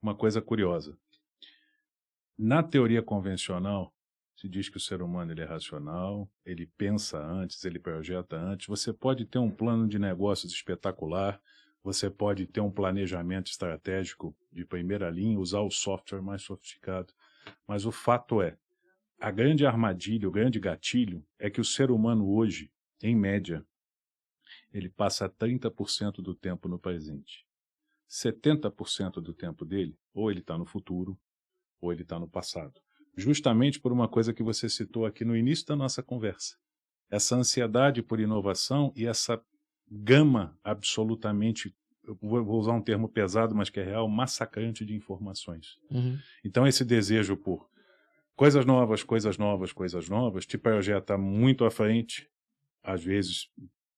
uma coisa curiosa. Na teoria convencional, se diz que o ser humano ele é racional, ele pensa antes, ele projeta antes. Você pode ter um plano de negócios espetacular, você pode ter um planejamento estratégico de primeira linha, usar o software mais sofisticado. Mas o fato é, a grande armadilha, o grande gatilho, é que o ser humano hoje, em média, ele passa 30% do tempo no presente. 70% do tempo dele, ou ele está no futuro, ou ele está no passado. Justamente por uma coisa que você citou aqui no início da nossa conversa. Essa ansiedade por inovação e essa gama absolutamente, eu vou usar um termo pesado, mas que é real, massacrante de informações. Então esse desejo por coisas novas, coisas novas, coisas novas, te projeta muito à frente. Às vezes,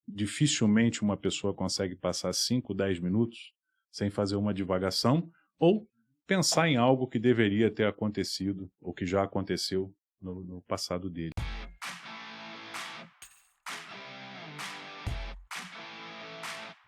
dificilmente uma pessoa consegue passar 5, 10 minutos sem fazer uma divagação ou pensar em algo que deveria ter acontecido ou que já aconteceu no passado dele.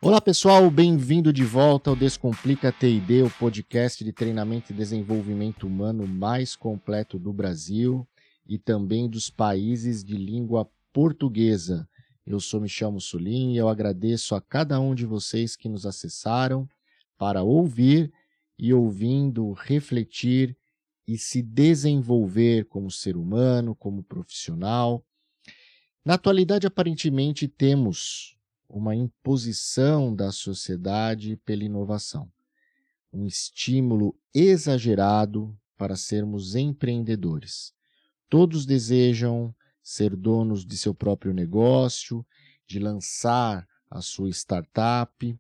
Olá pessoal, bem-vindo de volta ao Descomplica TID, o podcast de treinamento e desenvolvimento humano mais completo do Brasil e também dos países de língua portuguesa. Eu sou Michel Mussolini e eu agradeço a cada um de vocês que nos acessaram para ouvir e ouvindo, refletir e se desenvolver como ser humano, como profissional. Na atualidade, aparentemente, temos uma imposição da sociedade pela inovação, um estímulo exagerado para sermos empreendedores. Todos desejam ser donos de seu próprio negócio, de lançar a sua startup,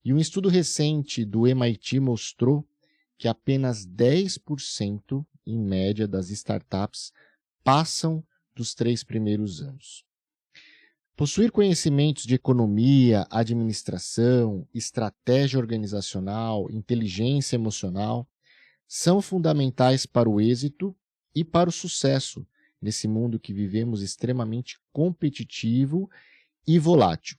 e um estudo recente do MIT mostrou que apenas 10% em média das startups passam dos 3 primeiros anos. Possuir conhecimentos de economia, administração, estratégia organizacional, inteligência emocional são fundamentais para o êxito e para o sucesso nesse mundo que vivemos extremamente competitivo e volátil.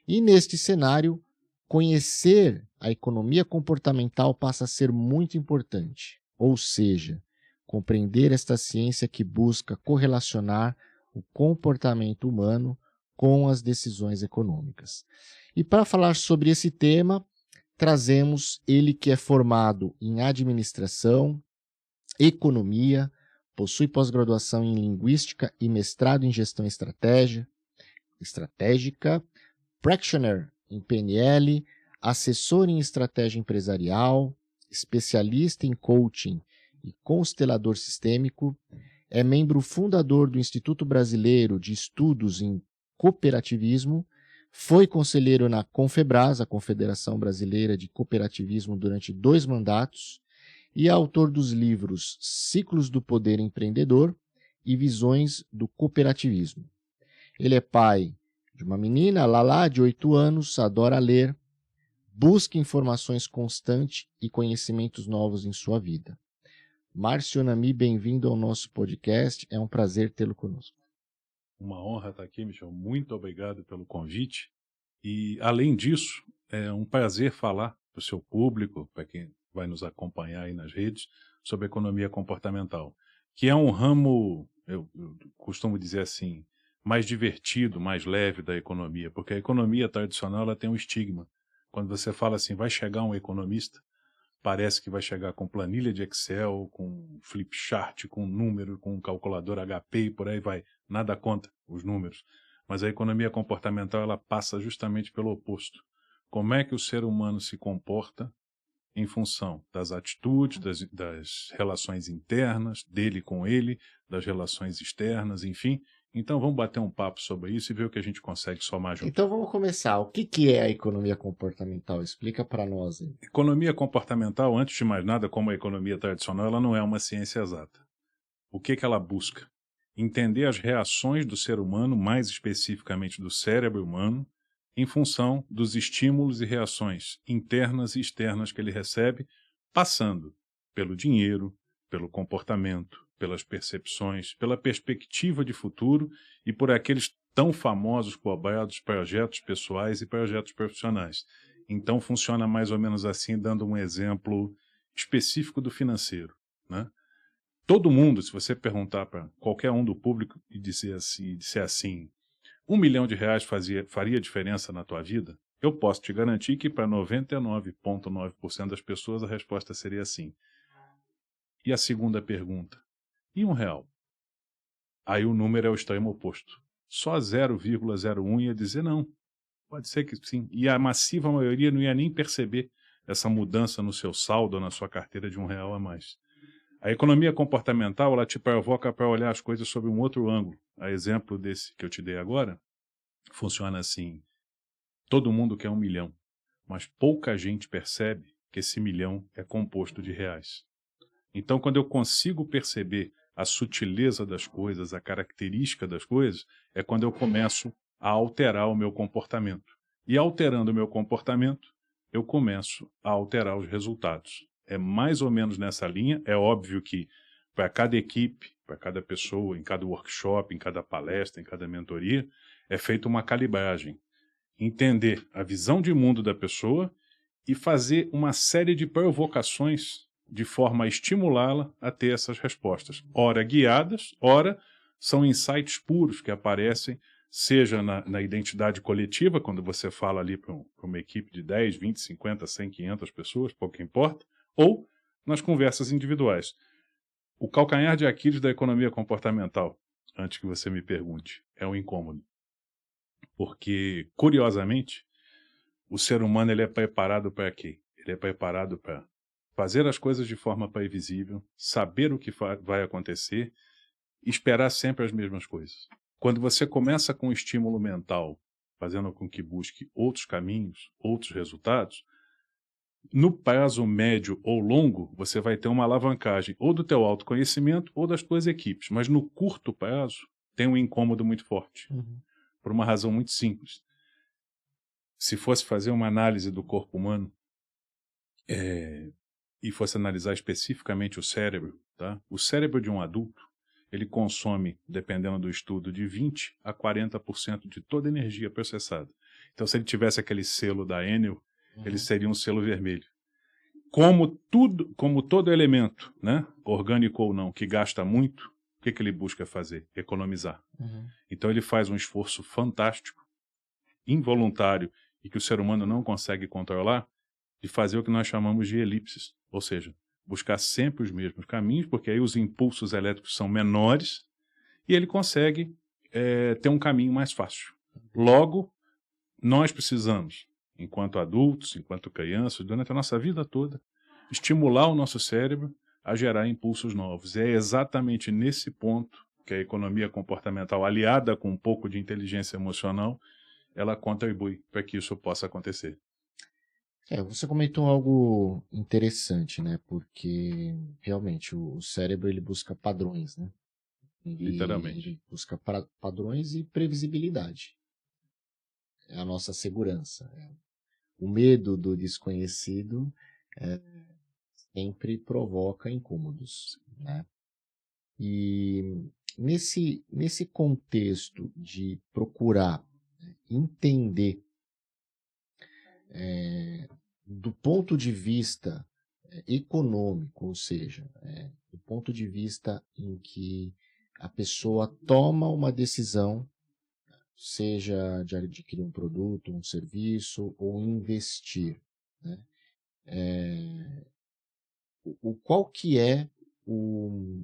E neste cenário, conhecer a economia comportamental passa a ser muito importante, ou seja, compreender esta ciência que busca correlacionar o comportamento humano com as decisões econômicas. E para falar sobre esse tema, trazemos ele que é formado em administração, economia, possui pós-graduação em linguística e mestrado em gestão estratégica, practitioner em PNL, assessor em estratégia empresarial, especialista em coaching e constelador sistêmico, é membro fundador do Instituto Brasileiro de Estudos em Cooperativismo, foi conselheiro na Confebras, a Confederação Brasileira de Cooperativismo, durante 2 mandatos, e é autor dos livros Ciclos do Poder Empreendedor e Visões do Cooperativismo. Ele é pai de uma menina, Lala, de 8 anos, adora ler, busca informações constantes e conhecimentos novos em sua vida. Márcio Nami, bem-vindo ao nosso podcast, é um prazer tê-lo conosco. Uma honra estar aqui, Michel. Muito obrigado pelo convite. E, além disso, é um prazer falar para o seu público, para quem vai nos acompanhar aí nas redes, sobre economia comportamental, que é um ramo, eu costumo dizer assim, mais divertido, mais leve da economia, porque a economia tradicional ela tem um estigma. Quando você fala assim, vai chegar um economista, parece que vai chegar com planilha de Excel, com flip chart, com número, com calculador HP e por aí vai. Nada contra os números. Mas a economia comportamental ela passa justamente pelo oposto. Como é que o ser humano se comporta em função das atitudes, das relações internas, dele com ele, das relações externas, enfim. Então vamos bater um papo sobre isso e ver o que a gente consegue somar junto. Então vamos começar. O que é a economia comportamental? Explica para nós aí. Economia comportamental, antes de mais nada, como a economia tradicional, ela não é uma ciência exata. O que ela busca? Entender as reações do ser humano, mais especificamente do cérebro humano, em função dos estímulos e reações internas e externas que ele recebe, passando pelo dinheiro, pelo comportamento, pelas percepções, pela perspectiva de futuro e por aqueles tão famosos cobrados projetos pessoais e projetos profissionais. Então funciona mais ou menos assim, dando um exemplo específico do financeiro, né? Todo mundo, se você perguntar para qualquer um do público e disser assim, R$ 1 milhão faria diferença na tua vida? Eu posso te garantir que para 99,9% das pessoas a resposta seria sim. E a segunda pergunta, e R$ 1? Aí o número é o extremo oposto. Só 0,01 ia dizer não. Pode ser que sim. E a massiva maioria não ia nem perceber essa mudança no seu saldo ou na sua carteira de R$ 1 a mais. A economia comportamental, ela te provoca para olhar as coisas sob um outro ângulo. A exemplo desse que eu te dei agora, funciona assim. Todo mundo quer 1 milhão, mas pouca gente percebe que esse milhão é composto de reais. Então, quando eu consigo perceber a sutileza das coisas, a característica das coisas, é quando eu começo a alterar o meu comportamento. E alterando o meu comportamento, eu começo a alterar os resultados. É mais ou menos nessa linha. É óbvio que para cada equipe, para cada pessoa, em cada workshop, em cada palestra, em cada mentoria, é feita uma calibragem. Entender a visão de mundo da pessoa e fazer uma série de provocações de forma a estimulá-la a ter essas respostas. Ora guiadas, ora são insights puros que aparecem, seja na identidade coletiva, quando você fala ali para uma equipe de 10, 20, 50, 100, 500 pessoas, pouco importa, ou nas conversas individuais. O calcanhar de Aquiles da economia comportamental, antes que você me pergunte, é o incômodo. Porque, curiosamente, o ser humano ele é preparado para quê? Ele é preparado para fazer as coisas de forma previsível, saber o que vai acontecer e esperar sempre as mesmas coisas. Quando você começa com um estímulo mental, fazendo com que busque outros caminhos, outros resultados, no prazo médio ou longo, você vai ter uma alavancagem ou do teu autoconhecimento ou das tuas equipes. Mas no curto prazo, tem um incômodo muito forte. Por uma razão muito simples. Se fosse fazer uma análise do corpo humano, e fosse analisar especificamente o cérebro, tá? O cérebro de um adulto, ele consome, dependendo do estudo, de 20% a 40% de toda a energia processada. Então, se ele tivesse aquele selo da Enel, ele seria um selo vermelho. Como todo elemento, né, orgânico ou não, que gasta muito, o que ele busca fazer? Economizar. Então, ele faz um esforço fantástico, involuntário, e que o ser humano não consegue controlar, de fazer o que nós chamamos de elipses, ou seja, buscar sempre os mesmos caminhos, porque aí os impulsos elétricos são menores e ele consegue ter um caminho mais fácil. Logo, nós precisamos, enquanto adultos, enquanto crianças, durante a nossa vida toda, estimular o nosso cérebro a gerar impulsos novos. E é exatamente nesse ponto que a economia comportamental, aliada com um pouco de inteligência emocional, ela contribui para que isso possa acontecer. Você comentou algo interessante, né? Porque realmente o cérebro ele busca padrões, né? Literalmente. Ele busca padrões e previsibilidade. É a nossa segurança. O medo do desconhecido sempre provoca incômodos, né? E nesse contexto de procurar entender do ponto de vista econômico, ou seja, do ponto de vista em que a pessoa toma uma decisão, seja de adquirir um produto, um serviço ou investir, né? Qual que é o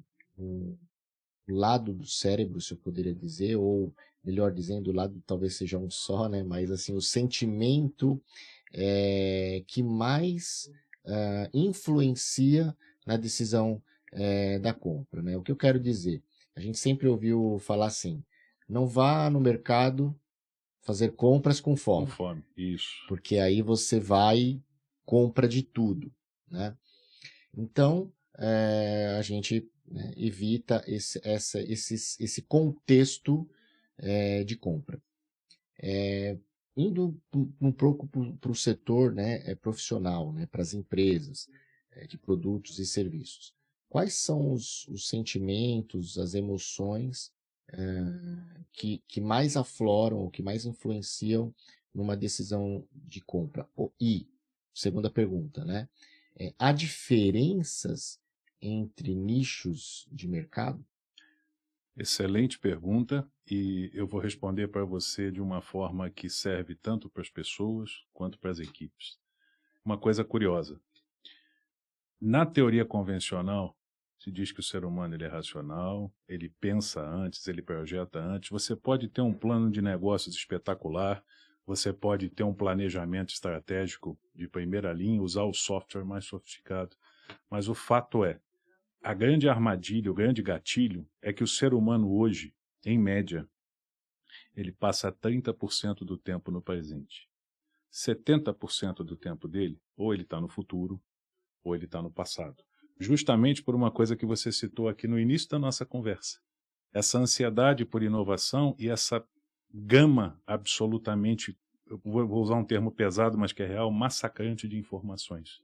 lado do cérebro, se eu poderia dizer, ou melhor dizendo, o lado talvez seja um só, né? Mas assim, o sentimento que mais influencia na decisão da compra, né? O que eu quero dizer? A gente sempre ouviu falar assim, não vá no mercado fazer compras com fome. Com fome, isso. Porque aí você vai, compra de tudo, né? Então, a gente evita esse contexto de compra. Indo um pouco para o setor profissional, né, para as empresas de produtos e serviços. Quais são os sentimentos, as emoções que mais afloram, ou que mais influenciam numa decisão de compra? E, segunda pergunta, né? há diferenças entre nichos de mercado? Excelente pergunta, e eu vou responder para você de uma forma que serve tanto para as pessoas quanto para as equipes. Uma coisa curiosa. Na teoria convencional, se diz que o ser humano ele é racional, ele pensa antes, ele projeta antes. Você pode ter um plano de negócios espetacular, você pode ter um planejamento estratégico de primeira linha, usar o software mais sofisticado. Mas o fato é, a grande armadilha, o grande gatilho, é que o ser humano hoje, em média, ele passa 30% do tempo no presente. 70% do tempo dele, ou ele está no futuro, ou ele está no passado. Justamente por uma coisa que você citou aqui no início da nossa conversa. Essa ansiedade por inovação e essa gama absolutamente, eu vou usar um termo pesado, mas que é real, massacrante de informações.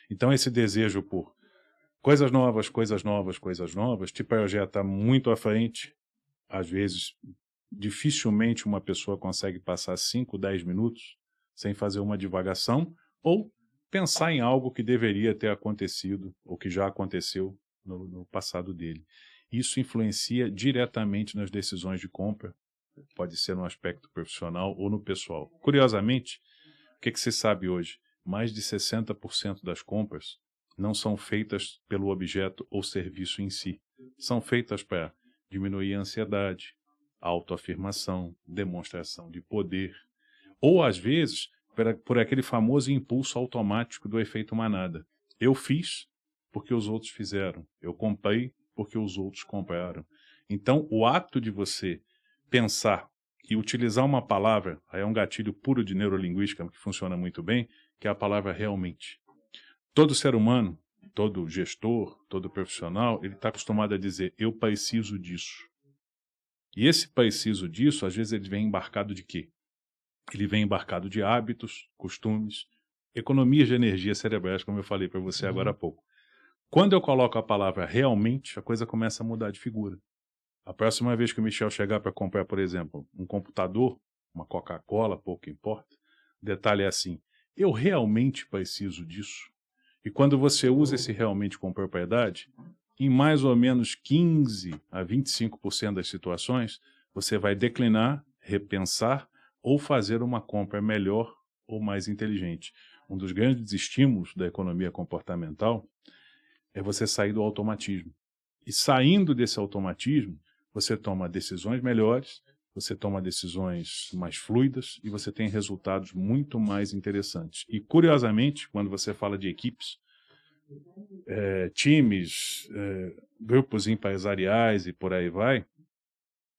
Então esse desejo por coisas novas, coisas novas, coisas novas, te projeta muito à frente. Às vezes, dificilmente uma pessoa consegue passar 5, 10 minutos sem fazer uma divagação ou pensar em algo que deveria ter acontecido ou que já aconteceu no passado dele. Isso influencia diretamente nas decisões de compra, pode ser no aspecto profissional ou no pessoal. Curiosamente, o que se sabe hoje? Mais de 60% das compras não são feitas pelo objeto ou serviço em si. São feitas para diminuir a ansiedade, autoafirmação, demonstração de poder, ou às vezes por aquele famoso impulso automático do efeito manada. Eu fiz porque os outros fizeram, eu comprei porque os outros compraram. Então, o ato de você pensar e utilizar uma palavra, aí é um gatilho puro de neurolinguística que funciona muito bem, que é a palavra realmente. Todo ser humano, todo gestor, todo profissional, ele está acostumado a dizer, eu preciso disso. E esse preciso disso, às vezes ele vem embarcado de quê? Ele vem embarcado de hábitos, costumes, economias de energia cerebrais, como eu falei para você agora há pouco. Quando eu coloco a palavra realmente, a coisa começa a mudar de figura. A próxima vez que o Michel chegar para comprar, por exemplo, um computador, uma Coca-Cola, pouco importa, o detalhe é assim, eu realmente preciso disso? E quando você usa esse realmente com propriedade, em mais ou menos 15 a 25% das situações, você vai declinar, repensar ou fazer uma compra melhor ou mais inteligente. Um dos grandes estímulos da economia comportamental é você sair do automatismo. E saindo desse automatismo, você toma decisões melhores, você toma decisões mais fluidas e você tem resultados muito mais interessantes. E, curiosamente, quando você fala de equipes, times, grupos empresariais e por aí vai,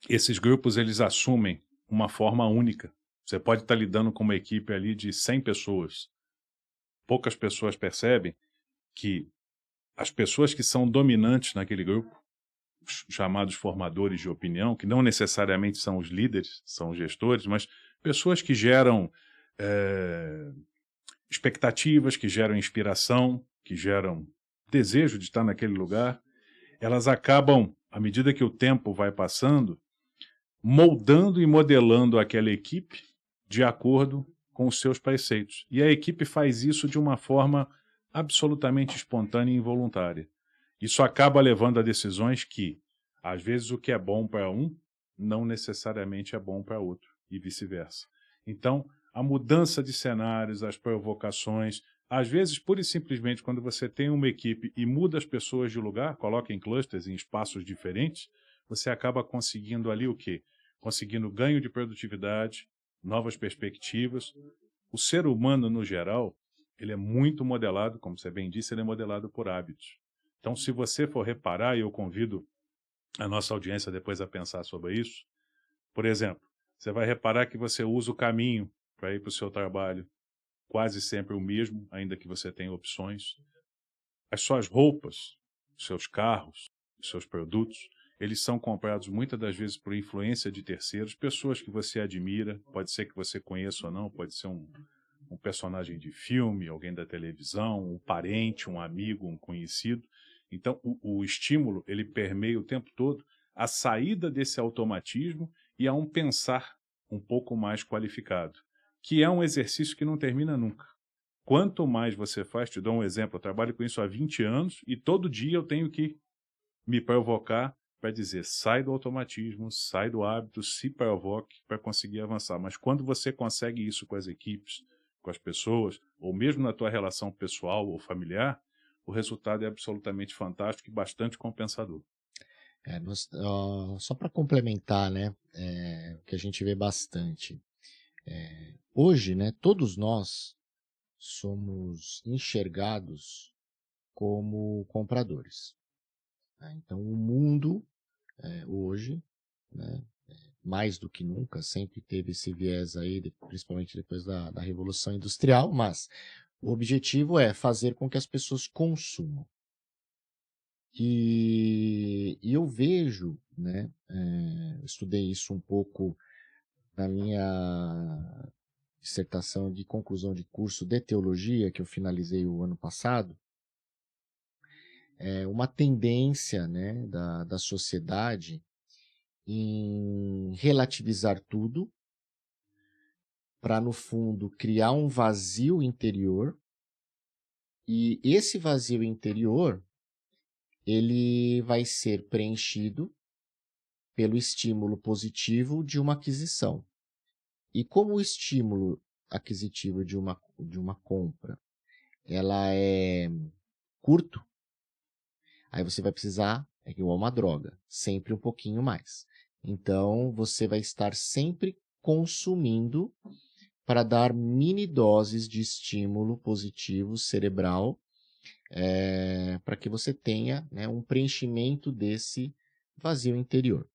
esses grupos eles assumem uma forma única. Você pode estar lidando com uma equipe ali de 100 pessoas. Poucas pessoas percebem que as pessoas que são dominantes naquele grupo, chamados formadores de opinião, que não necessariamente são os líderes, são os gestores, mas pessoas que geram expectativas, que geram inspiração, que geram desejo de estar naquele lugar, elas acabam, à medida que o tempo vai passando, moldando e modelando aquela equipe de acordo com os seus preceitos. E a equipe faz isso de uma forma absolutamente espontânea e involuntária. Isso acaba levando a decisões que, às vezes, o que é bom para um, não necessariamente é bom para outro, e vice-versa. Então, a mudança de cenários, as provocações, às vezes, pura e simplesmente, quando você tem uma equipe e muda as pessoas de lugar, coloca em clusters, em espaços diferentes, você acaba conseguindo ali o quê? Conseguindo ganho de produtividade, novas perspectivas. O ser humano, no geral, ele é muito modelado, como você bem disse, ele é modelado por hábitos. Então, se você for reparar, e eu convido a nossa audiência depois a pensar sobre isso, por exemplo, você vai reparar que você usa o caminho para ir para o seu trabalho, quase sempre o mesmo, ainda que você tenha opções. As suas roupas, os seus carros, os seus produtos, eles são comprados muitas das vezes por influência de terceiros, pessoas que você admira, pode ser que você conheça ou não, pode ser um personagem de filme, alguém da televisão, um parente, um amigo, um conhecido. Então, o estímulo, ele permeia o tempo todo a saída desse automatismo e a um pensar um pouco mais qualificado, que é um exercício que não termina nunca. Quanto mais você faz, te dou um exemplo, eu trabalho com isso há 20 anos e todo dia eu tenho que me provocar para dizer, sai do automatismo, sai do hábito, se provoque para conseguir avançar. Mas quando você consegue isso com as equipes, com as pessoas, ou mesmo na tua relação pessoal ou familiar, o resultado é absolutamente fantástico e bastante compensador. Só para complementar, né, o que a gente vê bastante. Hoje, né, todos nós somos enxergados como compradores. Né? Então, o mundo, hoje, né, mais do que nunca, sempre teve esse viés aí, principalmente depois da Revolução Industrial, mas o objetivo é fazer com que as pessoas consumam. E eu vejo, né, estudei isso um pouco na minha dissertação de conclusão de curso de teologia, que eu finalizei o ano passado, uma tendência, né, da sociedade em relativizar tudo para, no fundo, criar um vazio interior, e esse vazio interior ele vai ser preenchido pelo estímulo positivo de uma aquisição. E como o estímulo aquisitivo de uma compra ela é curto, aí você vai precisar, é igual uma droga, sempre um pouquinho mais. Então, você vai estar sempre consumindo para dar mini doses de estímulo positivo cerebral, para que você tenha, né, um preenchimento desse vazio interior.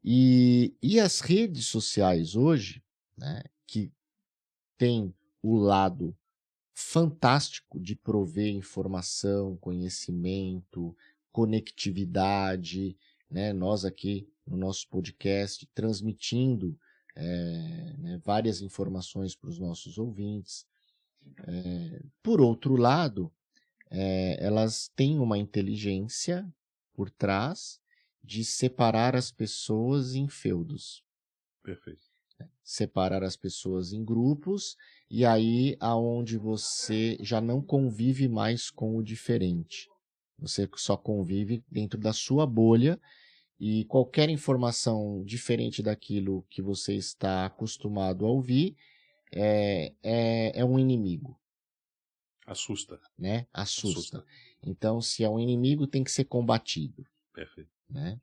E as redes sociais hoje, né, que tem o lado fantástico de prover informação, conhecimento, conectividade, né? Nós aqui no nosso podcast transmitindo né, várias informações para os nossos ouvintes. Por outro lado, elas têm uma inteligência por trás de separar as pessoas em feudos. Perfeito. Separar as pessoas em grupos, e aí aonde você já não convive mais com o diferente. Você só convive dentro da sua bolha, e qualquer informação diferente daquilo que você está acostumado a ouvir é um inimigo. Assusta. Né? Assusta. Então, se é um inimigo, tem que ser combatido. Perfeito. Né?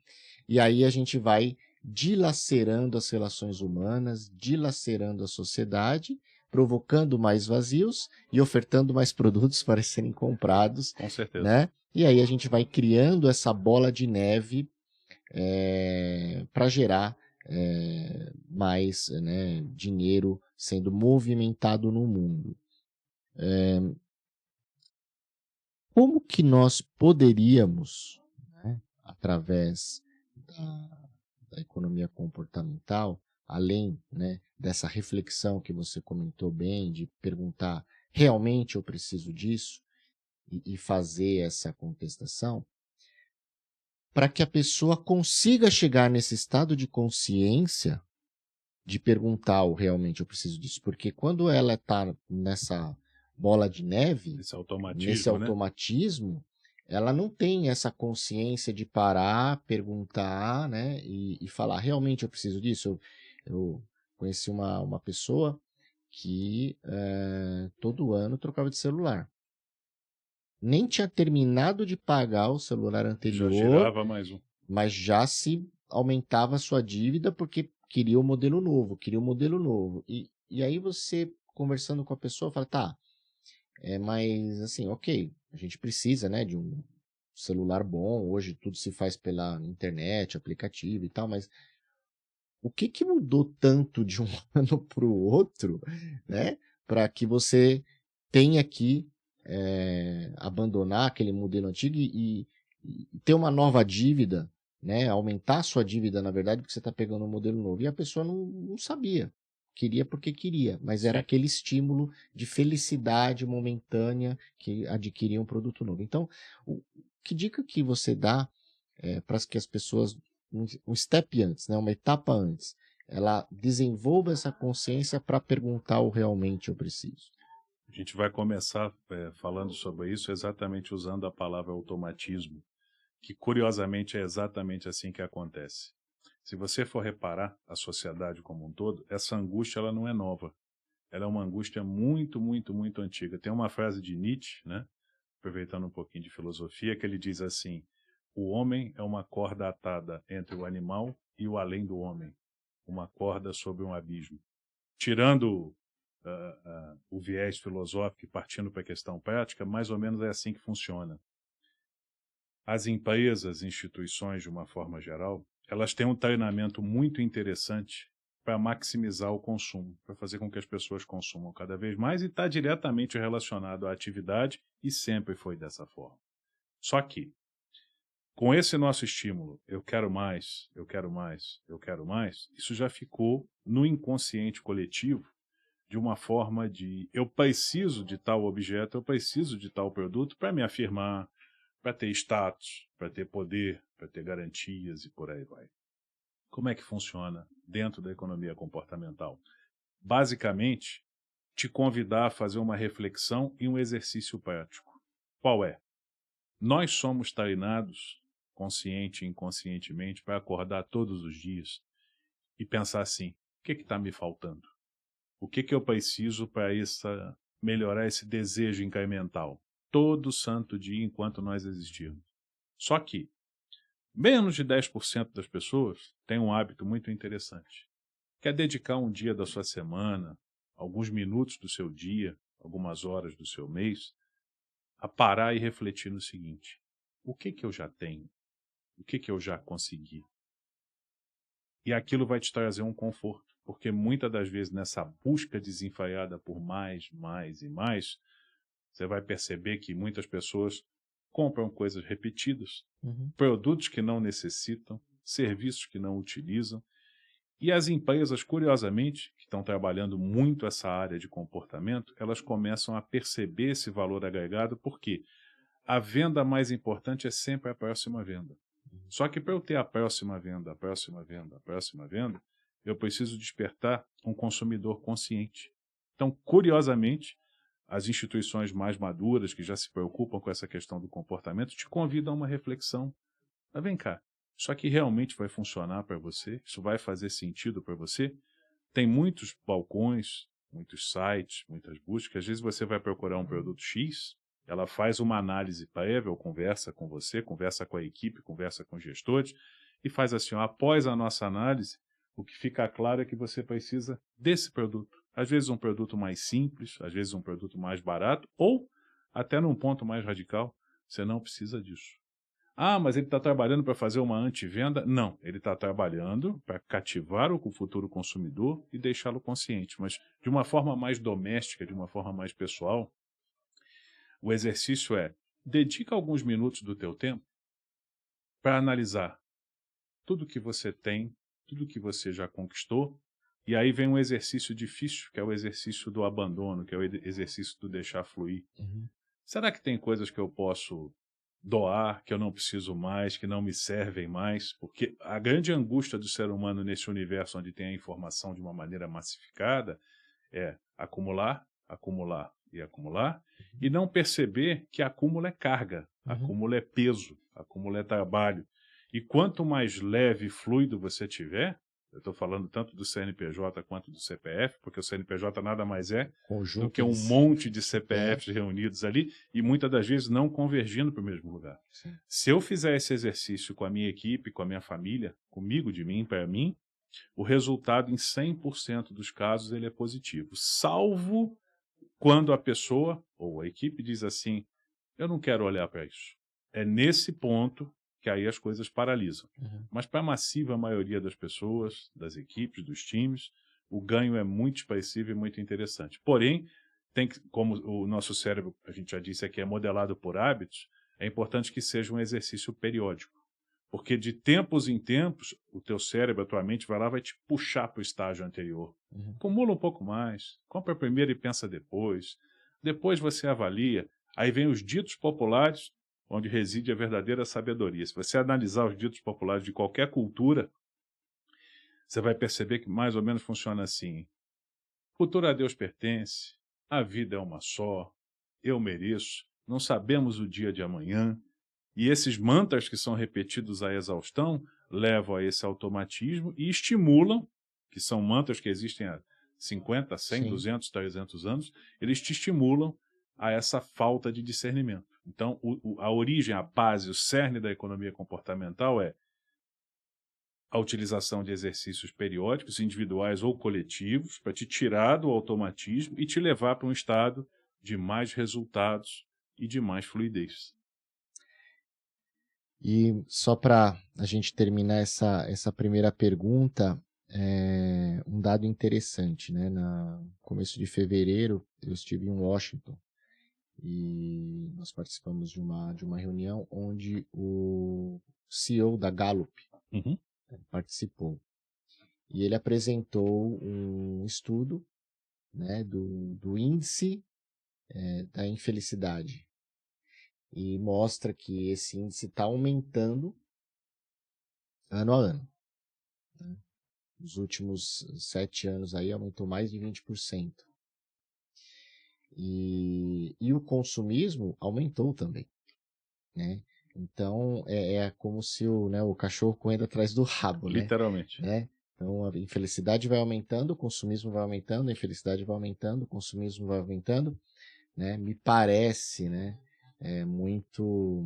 E aí a gente vai dilacerando as relações humanas, dilacerando a sociedade, provocando mais vazios e ofertando mais produtos para serem comprados. Com certeza. Né? E aí a gente vai criando essa bola de neve para gerar mais, né, dinheiro sendo movimentado no mundo. Como que nós poderíamos, né, através da economia comportamental, além, né, dessa reflexão que você comentou bem, de perguntar, realmente eu preciso disso? E fazer essa contestação, para que a pessoa consiga chegar nesse estado de consciência de perguntar o realmente eu preciso disso. Porque quando ela está nessa bola de neve, nesse automatismo, ela não tem essa consciência de parar, perguntar, né, e falar, realmente eu preciso disso? Eu conheci uma pessoa que todo ano trocava de celular. Nem tinha terminado de pagar o celular anterior, já girava mais um. mas já se aumentava a sua dívida porque queria o modelo novo, E aí você, conversando com a pessoa, fala, tá, mas assim, ok, a gente precisa, né, de um celular bom, hoje tudo se faz pela internet, aplicativo e tal, mas o que mudou tanto de um ano para o outro, né, para que você tenha que abandonar aquele modelo antigo e ter uma nova dívida, né, aumentar a sua dívida, na verdade, porque você está pegando um modelo novo. E a pessoa não sabia, queria porque queria, mas era aquele estímulo de felicidade momentânea que adquiria um produto novo. Então, que dica que você dá para que as pessoas, um step antes, né, uma etapa antes, ela desenvolva essa consciência para perguntar o realmente eu preciso? A gente vai começar falando sobre isso exatamente usando a palavra automatismo, que curiosamente é exatamente assim que acontece. Se você for reparar a sociedade como um todo, essa angústia ela não é nova. Ela é uma angústia muito, muito, muito antiga. Tem uma frase de Nietzsche, né? Aproveitando um pouquinho de filosofia, que ele diz assim: o homem é uma corda atada entre o animal e o além do homem, uma corda sobre um abismo. Tirando o viés filosófico e partindo para a questão prática, mais ou menos é assim que funciona. As empresas, instituições, de uma forma geral, elas têm um treinamento muito interessante para maximizar o consumo, para fazer com que as pessoas consumam cada vez mais e está diretamente relacionado à atividade e sempre foi dessa forma. Só que, com esse nosso estímulo, eu quero mais, eu quero mais, eu quero mais, isso já ficou no inconsciente coletivo de uma forma de eu preciso de tal objeto, eu preciso de tal produto para me afirmar, para ter status, para ter poder, para ter garantias e por aí vai. Como é que funciona dentro da economia comportamental? Basicamente, te convidar a fazer uma reflexão e um exercício prático. Qual é? Nós somos treinados, consciente e inconscientemente, para acordar todos os dias e pensar assim: o que está me faltando? O que eu preciso para melhorar esse desejo incremental? Todo santo dia enquanto nós existirmos. Só que menos de 10% das pessoas têm um hábito muito interessante. Quer dedicar um dia da sua semana, alguns minutos do seu dia, algumas horas do seu mês, a parar e refletir no seguinte: o que eu já tenho? O que eu já consegui? E aquilo vai te trazer um conforto, porque muitas das vezes nessa busca desenfreada por mais, mais e mais, você vai perceber que muitas pessoas compram coisas repetidas, produtos que não necessitam, serviços que não utilizam, e as empresas, curiosamente, que estão trabalhando muito essa área de comportamento, elas começam a perceber esse valor agregado, porque a venda mais importante é sempre a próxima venda. Só que para eu ter a próxima venda, a próxima venda, a próxima venda, eu preciso despertar um consumidor consciente. Então, curiosamente, as instituições mais maduras, que já se preocupam com essa questão do comportamento, te convidam a uma reflexão. Mas vem cá, isso aqui realmente vai funcionar para você? Isso vai fazer sentido para você? Tem muitos balcões, muitos sites, muitas buscas. Às vezes você vai procurar um produto X, ela faz uma análise prévia, ou conversa com você, conversa com a equipe, conversa com os gestores, e faz assim: após a nossa análise, o que fica claro é que você precisa desse produto. Às vezes um produto mais simples, às vezes um produto mais barato, ou, até num ponto mais radical, você não precisa disso. Ah, mas ele está trabalhando para fazer uma antivenda? Não, ele está trabalhando para cativar o futuro consumidor e deixá-lo consciente, mas de uma forma mais doméstica, de uma forma mais pessoal. O exercício é: dedica alguns minutos do teu tempo para analisar tudo que você tem, tudo que você já conquistou, e aí vem um exercício difícil, que é o exercício do abandono, que é o exercício do deixar fluir. Será que tem coisas que eu posso doar, que eu não preciso mais, que não me servem mais? Porque a grande angústia do ser humano nesse universo onde tem a informação de uma maneira massificada é acumular, acumular e acumular, e não perceber que acúmulo é carga, acúmulo é peso, acúmulo é trabalho. E quanto mais leve e fluido você tiver, eu estou falando tanto do CNPJ quanto do CPF, porque o CNPJ nada mais é do que um monte de CPFs reunidos ali e muitas das vezes não convergindo para o mesmo lugar. Sim. Se eu fizer esse exercício com a minha equipe, com a minha família, comigo, de mim, para mim, o resultado em 100% dos casos ele é positivo, salvo quando a pessoa ou a equipe diz assim: eu não quero olhar para isso. É nesse ponto que aí as coisas paralisam. Mas para a massiva maioria das pessoas, das equipes, dos times, o ganho é muito expressivo e muito interessante. Porém, como o nosso cérebro, a gente já disse aqui, é modelado por hábitos, é importante que seja um exercício periódico. Porque de tempos em tempos, o teu cérebro, a tua mente vai te puxar para o estágio anterior. Acumula um pouco mais, compra primeiro e pensa depois. Depois você avalia. Aí vem os ditos populares, onde reside a verdadeira sabedoria. Se você analisar os ditos populares de qualquer cultura, você vai perceber que mais ou menos funciona assim: futuro a Deus pertence, a vida é uma só, eu mereço, não sabemos o dia de amanhã. E esses mantras que são repetidos à exaustão levam a esse automatismo e estimulam, que são mantras que existem há 50, 100, Sim. 200, 300 anos, eles te estimulam a essa falta de discernimento. Então, a origem, a base, o cerne da economia comportamental é a utilização de exercícios periódicos, individuais ou coletivos, para te tirar do automatismo e te levar para um estado de mais resultados e de mais fluidez. E só para a gente terminar essa primeira pergunta, um dado interessante, né? No começo de fevereiro, eu estive em Washington e nós participamos de uma reunião onde o CEO da Gallup Uhum. participou. E ele apresentou um estudo, né, do índice da infelicidade. E mostra que esse índice está aumentando ano a ano. Né? Nos últimos 7 anos aí aumentou mais de 20%. E o consumismo aumentou também. Né? Então é como se o cachorro correndo atrás do rabo. Literalmente. Né? Então a infelicidade vai aumentando, o consumismo vai aumentando, a infelicidade vai aumentando, o consumismo vai aumentando. Né? Me parece, né, muito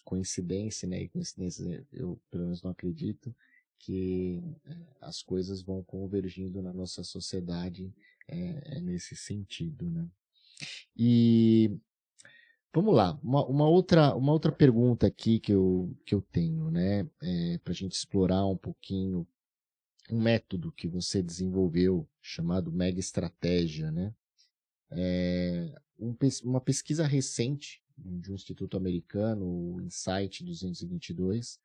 coincidência, né? E coincidência eu pelo menos não acredito que as coisas vão convergindo na nossa sociedade nesse sentido, né? E vamos lá, uma outra pergunta aqui que eu tenho, né? Para a gente explorar um pouquinho um método que você desenvolveu chamado Mega Estratégia, né? Uma pesquisa recente de um instituto americano, o Insight 222,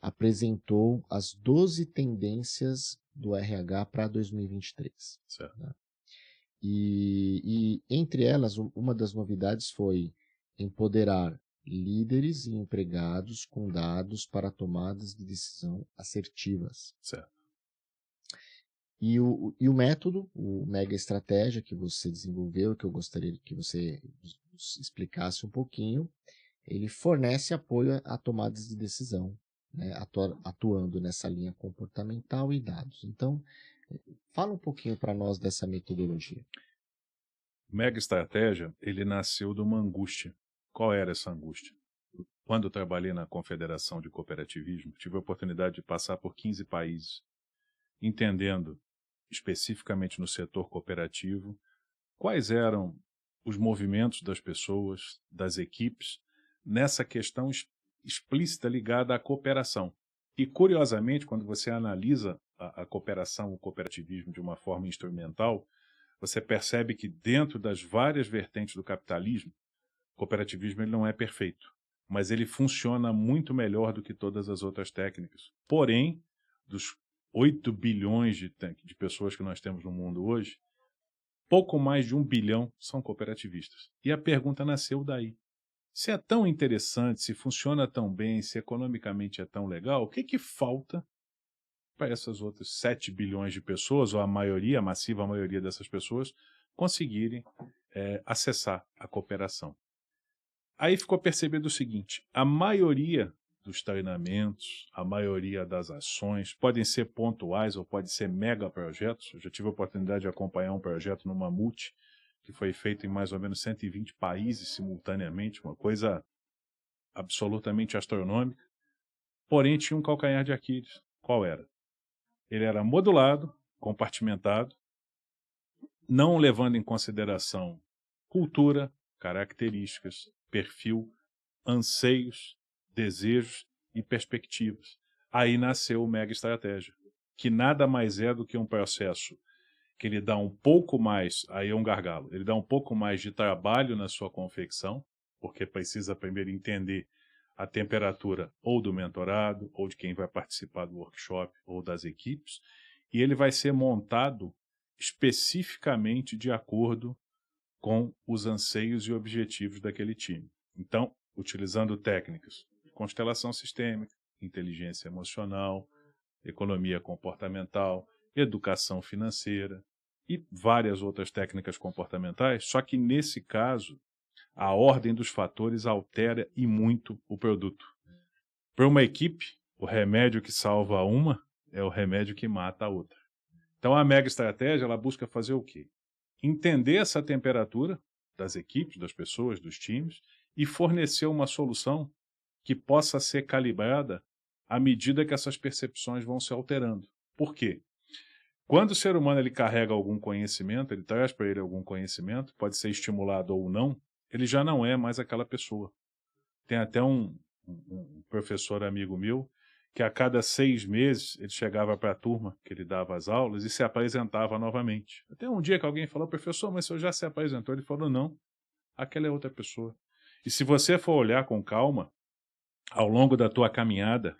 apresentou as 12 tendências do RH para 2023. Certo. Né? E entre elas, uma das novidades foi empoderar líderes e empregados com dados para tomadas de decisão assertivas. Certo. E o método, o Mega Estratégia que você desenvolveu, que eu gostaria que você explicasse um pouquinho, ele fornece apoio a tomadas de decisão, né, atuando nessa linha comportamental e dados. Então, fala um pouquinho para nós dessa metodologia. O Mega Estratégia, ele nasceu de uma angústia. Qual era essa angústia? Quando eu trabalhei na Confederação de Cooperativismo, tive a oportunidade de passar por 15 países, entendendo, especificamente no setor cooperativo, quais eram os movimentos das pessoas, das equipes, nessa questão explícita ligada à cooperação. E, curiosamente, quando você analisa a cooperação, o cooperativismo de uma forma instrumental, você percebe que dentro das várias vertentes do capitalismo, o cooperativismo ele não é perfeito, mas ele funciona muito melhor do que todas as outras técnicas. Porém, dos 8 bilhões de pessoas que nós temos no mundo hoje, pouco mais de 1 bilhão são cooperativistas. E a pergunta nasceu daí. Se é tão interessante, se funciona tão bem, se economicamente é tão legal, o que falta para essas outras 7 bilhões de pessoas, ou a maioria, a massiva maioria dessas pessoas, conseguirem acessar a cooperação? Aí ficou percebido o seguinte: a maioria dos treinamentos, a maioria das ações podem ser pontuais ou podem ser mega projetos. Eu já tive a oportunidade de acompanhar um projeto numa multi que foi feito em mais ou menos 120 países simultaneamente, uma coisa absolutamente astronômica. Porém, tinha um calcanhar de Aquiles. Qual era? Ele era modulado, compartimentado, não levando em consideração cultura, características, perfil, anseios, desejos e perspectivas. Aí nasceu o Mega Estratégia, que nada mais é do que um processo que ele dá um pouco mais, aí é um gargalo, ele dá um pouco mais de trabalho na sua confecção, porque precisa primeiro entender a temperatura ou do mentorado, ou de quem vai participar do workshop, ou das equipes, e ele vai ser montado especificamente de acordo com os anseios e objetivos daquele time. Então, utilizando técnicas de constelação sistêmica, inteligência emocional, economia comportamental, educação financeira, e várias outras técnicas comportamentais, só que nesse caso, a ordem dos fatores altera e muito o produto. Para uma equipe, o remédio que salva uma é o remédio que mata a outra. Então a mega estratégia, ela busca fazer o quê? Entender essa temperatura das equipes, das pessoas, dos times, e fornecer uma solução que possa ser calibrada à medida que essas percepções vão se alterando. Por quê? Quando o ser humano ele carrega algum conhecimento, ele traz para ele algum conhecimento, pode ser estimulado ou não, ele já não é mais aquela pessoa. Tem até um professor amigo meu, que a cada 6 meses ele chegava para a turma que ele dava as aulas e se apresentava novamente. Até um dia que alguém falou, professor, mas o senhor já se apresentou? Ele falou, não, aquela é outra pessoa. E se você for olhar com calma, ao longo da tua caminhada,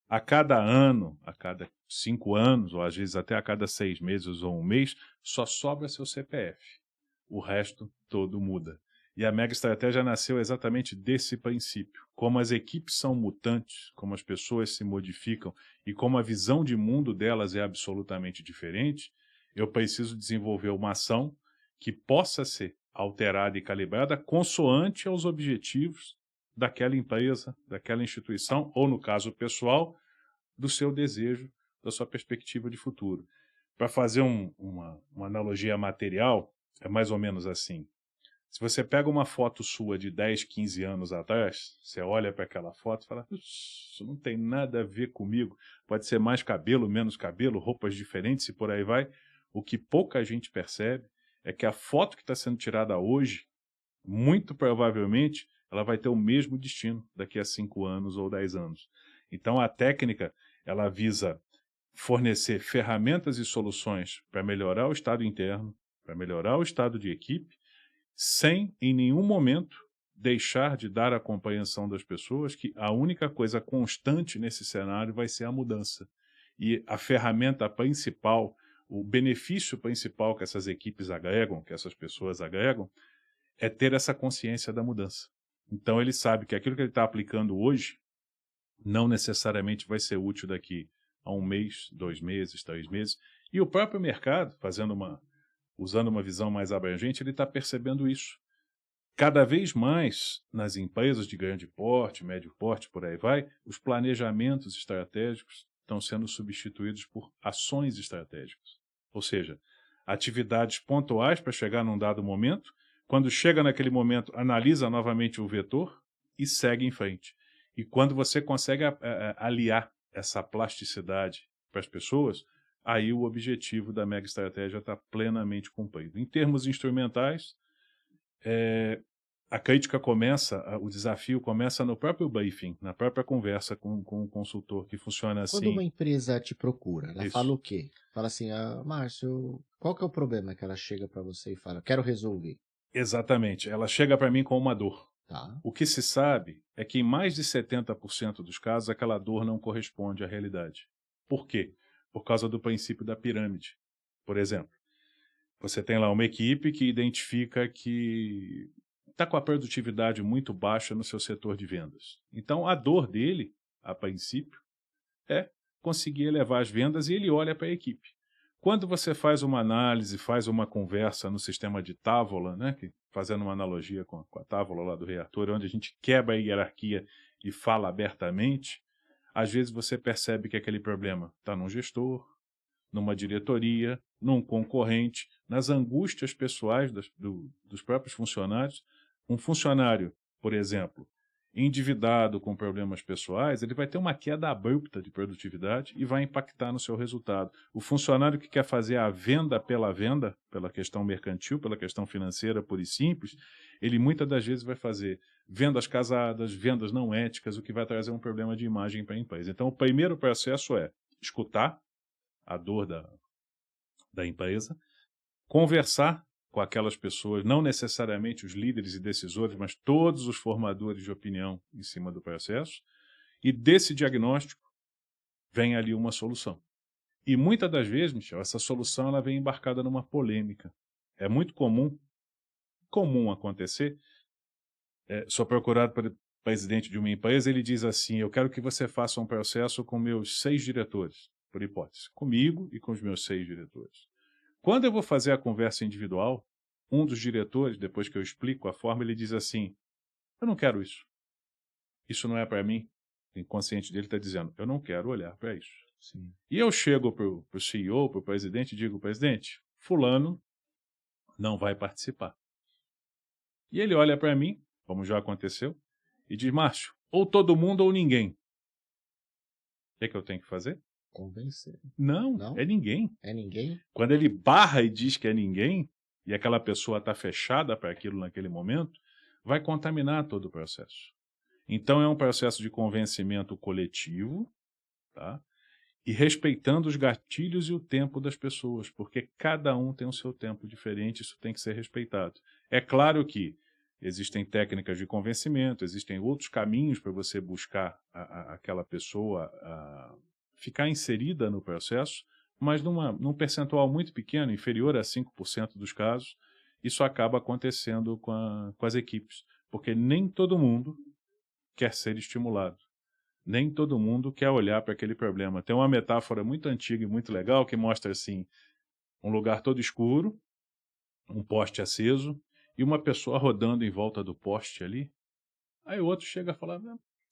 a cada ano, a cada 5 anos, ou às vezes até a cada 6 meses ou um mês, só sobra seu CPF. O resto todo muda. E a mega estratégia nasceu exatamente desse princípio. Como as equipes são mutantes, como as pessoas se modificam e como a visão de mundo delas é absolutamente diferente, eu preciso desenvolver uma ação que possa ser alterada e calibrada consoante aos objetivos daquela empresa, daquela instituição, ou no caso pessoal, do seu desejo, da sua perspectiva de futuro. Para fazer uma analogia material, é mais ou menos assim. Se você pega uma foto sua de 10, 15 anos atrás, você olha para aquela foto e fala, isso não tem nada a ver comigo, pode ser mais cabelo, menos cabelo, roupas diferentes e por aí vai. O que pouca gente percebe é que a foto que está sendo tirada hoje, muito provavelmente, ela vai ter o mesmo destino daqui a 5 anos ou 10 anos. Então a técnica, ela visa fornecer ferramentas e soluções para melhorar o estado interno, para melhorar o estado de equipe, sem, em nenhum momento, deixar de dar a compreensão das pessoas que a única coisa constante nesse cenário vai ser a mudança. E a ferramenta principal, o benefício principal que essas equipes agregam, que essas pessoas agregam, é ter essa consciência da mudança. Então ele sabe que aquilo que ele está aplicando hoje não necessariamente vai ser útil daqui a 1 mês, 2 meses, 3 meses. E o próprio mercado, usando uma visão mais abrangente, ele está percebendo isso. Cada vez mais, nas empresas de grande porte, médio porte, por aí vai, os planejamentos estratégicos estão sendo substituídos por ações estratégicas. Ou seja, atividades pontuais para chegar num dado momento, quando chega naquele momento, analisa novamente o vetor e segue em frente. E quando você consegue aliar essa plasticidade para as pessoas, aí o objetivo da mega estratégia está plenamente cumprido. Em termos instrumentais, a crítica começa, o desafio começa no próprio briefing, na própria conversa com o consultor, que funciona assim. Quando uma empresa te procura, ela Isso. fala o quê? Fala assim, Márcio, qual que é o problema que ela chega para você e fala, quero resolver? Exatamente, ela chega para mim com uma dor. Tá. O que se sabe é que em mais de 70% dos casos aquela dor não corresponde à realidade. Por quê? Por causa do princípio da pirâmide. Por exemplo, você tem lá uma equipe que identifica que está com a produtividade muito baixa no seu setor de vendas. Então a dor dele, a princípio, é conseguir elevar as vendas e ele olha para a equipe. Quando você faz uma análise, faz uma conversa no sistema de távola, né, fazendo uma analogia com a távola lá do Rei Arthur, onde a gente quebra a hierarquia e fala abertamente, às vezes você percebe que aquele problema está num gestor, numa diretoria, num concorrente, nas angústias pessoais dos próprios funcionários. Um funcionário, por exemplo, endividado com problemas pessoais, ele vai ter uma queda abrupta de produtividade e vai impactar no seu resultado. O funcionário que quer fazer a venda, pela questão mercantil, pela questão financeira pura e simples, ele muitas das vezes vai fazer vendas casadas, vendas não éticas, o que vai trazer um problema de imagem para a empresa. Então, o primeiro processo é escutar a dor da empresa, conversar com aquelas pessoas, não necessariamente os líderes e decisores, mas todos os formadores de opinião em cima do processo, e desse diagnóstico vem ali uma solução. E muitas das vezes, Michel, essa solução ela vem embarcada numa polêmica. É muito comum acontecer, sou procurado pelo presidente de uma empresa, ele diz assim, eu quero que você faça um processo com meus 6 diretores, por hipótese, comigo e com os meus 6 diretores. Quando eu vou fazer a conversa individual, um dos diretores, depois que eu explico a forma, ele diz assim, eu não quero isso. Isso não é para mim. O inconsciente dele está dizendo, eu não quero olhar para isso. Sim. E eu chego para o CEO, para o presidente, e digo, presidente, fulano não vai participar. E ele olha para mim, como já aconteceu, e diz, Márcio, ou todo mundo ou ninguém. O que eu tenho que fazer? Convencer. Não, Não? é ninguém. É ninguém? Quando ele barra e diz que é ninguém, e aquela pessoa está fechada para aquilo naquele momento, vai contaminar todo o processo. Então é um processo de convencimento coletivo, tá? E respeitando os gatilhos e o tempo das pessoas, porque cada um tem o seu tempo diferente, isso tem que ser respeitado. É claro que existem técnicas de convencimento, existem outros caminhos para você buscar aquela pessoa a ficar inserida no processo, mas num percentual muito pequeno, inferior a 5% dos casos, isso acaba acontecendo com as equipes, porque nem todo mundo quer ser estimulado. Nem todo mundo quer olhar para aquele problema. Tem uma metáfora muito antiga e muito legal que mostra assim, um lugar todo escuro, um poste aceso e uma pessoa rodando em volta do poste ali. Aí o outro chega a falar,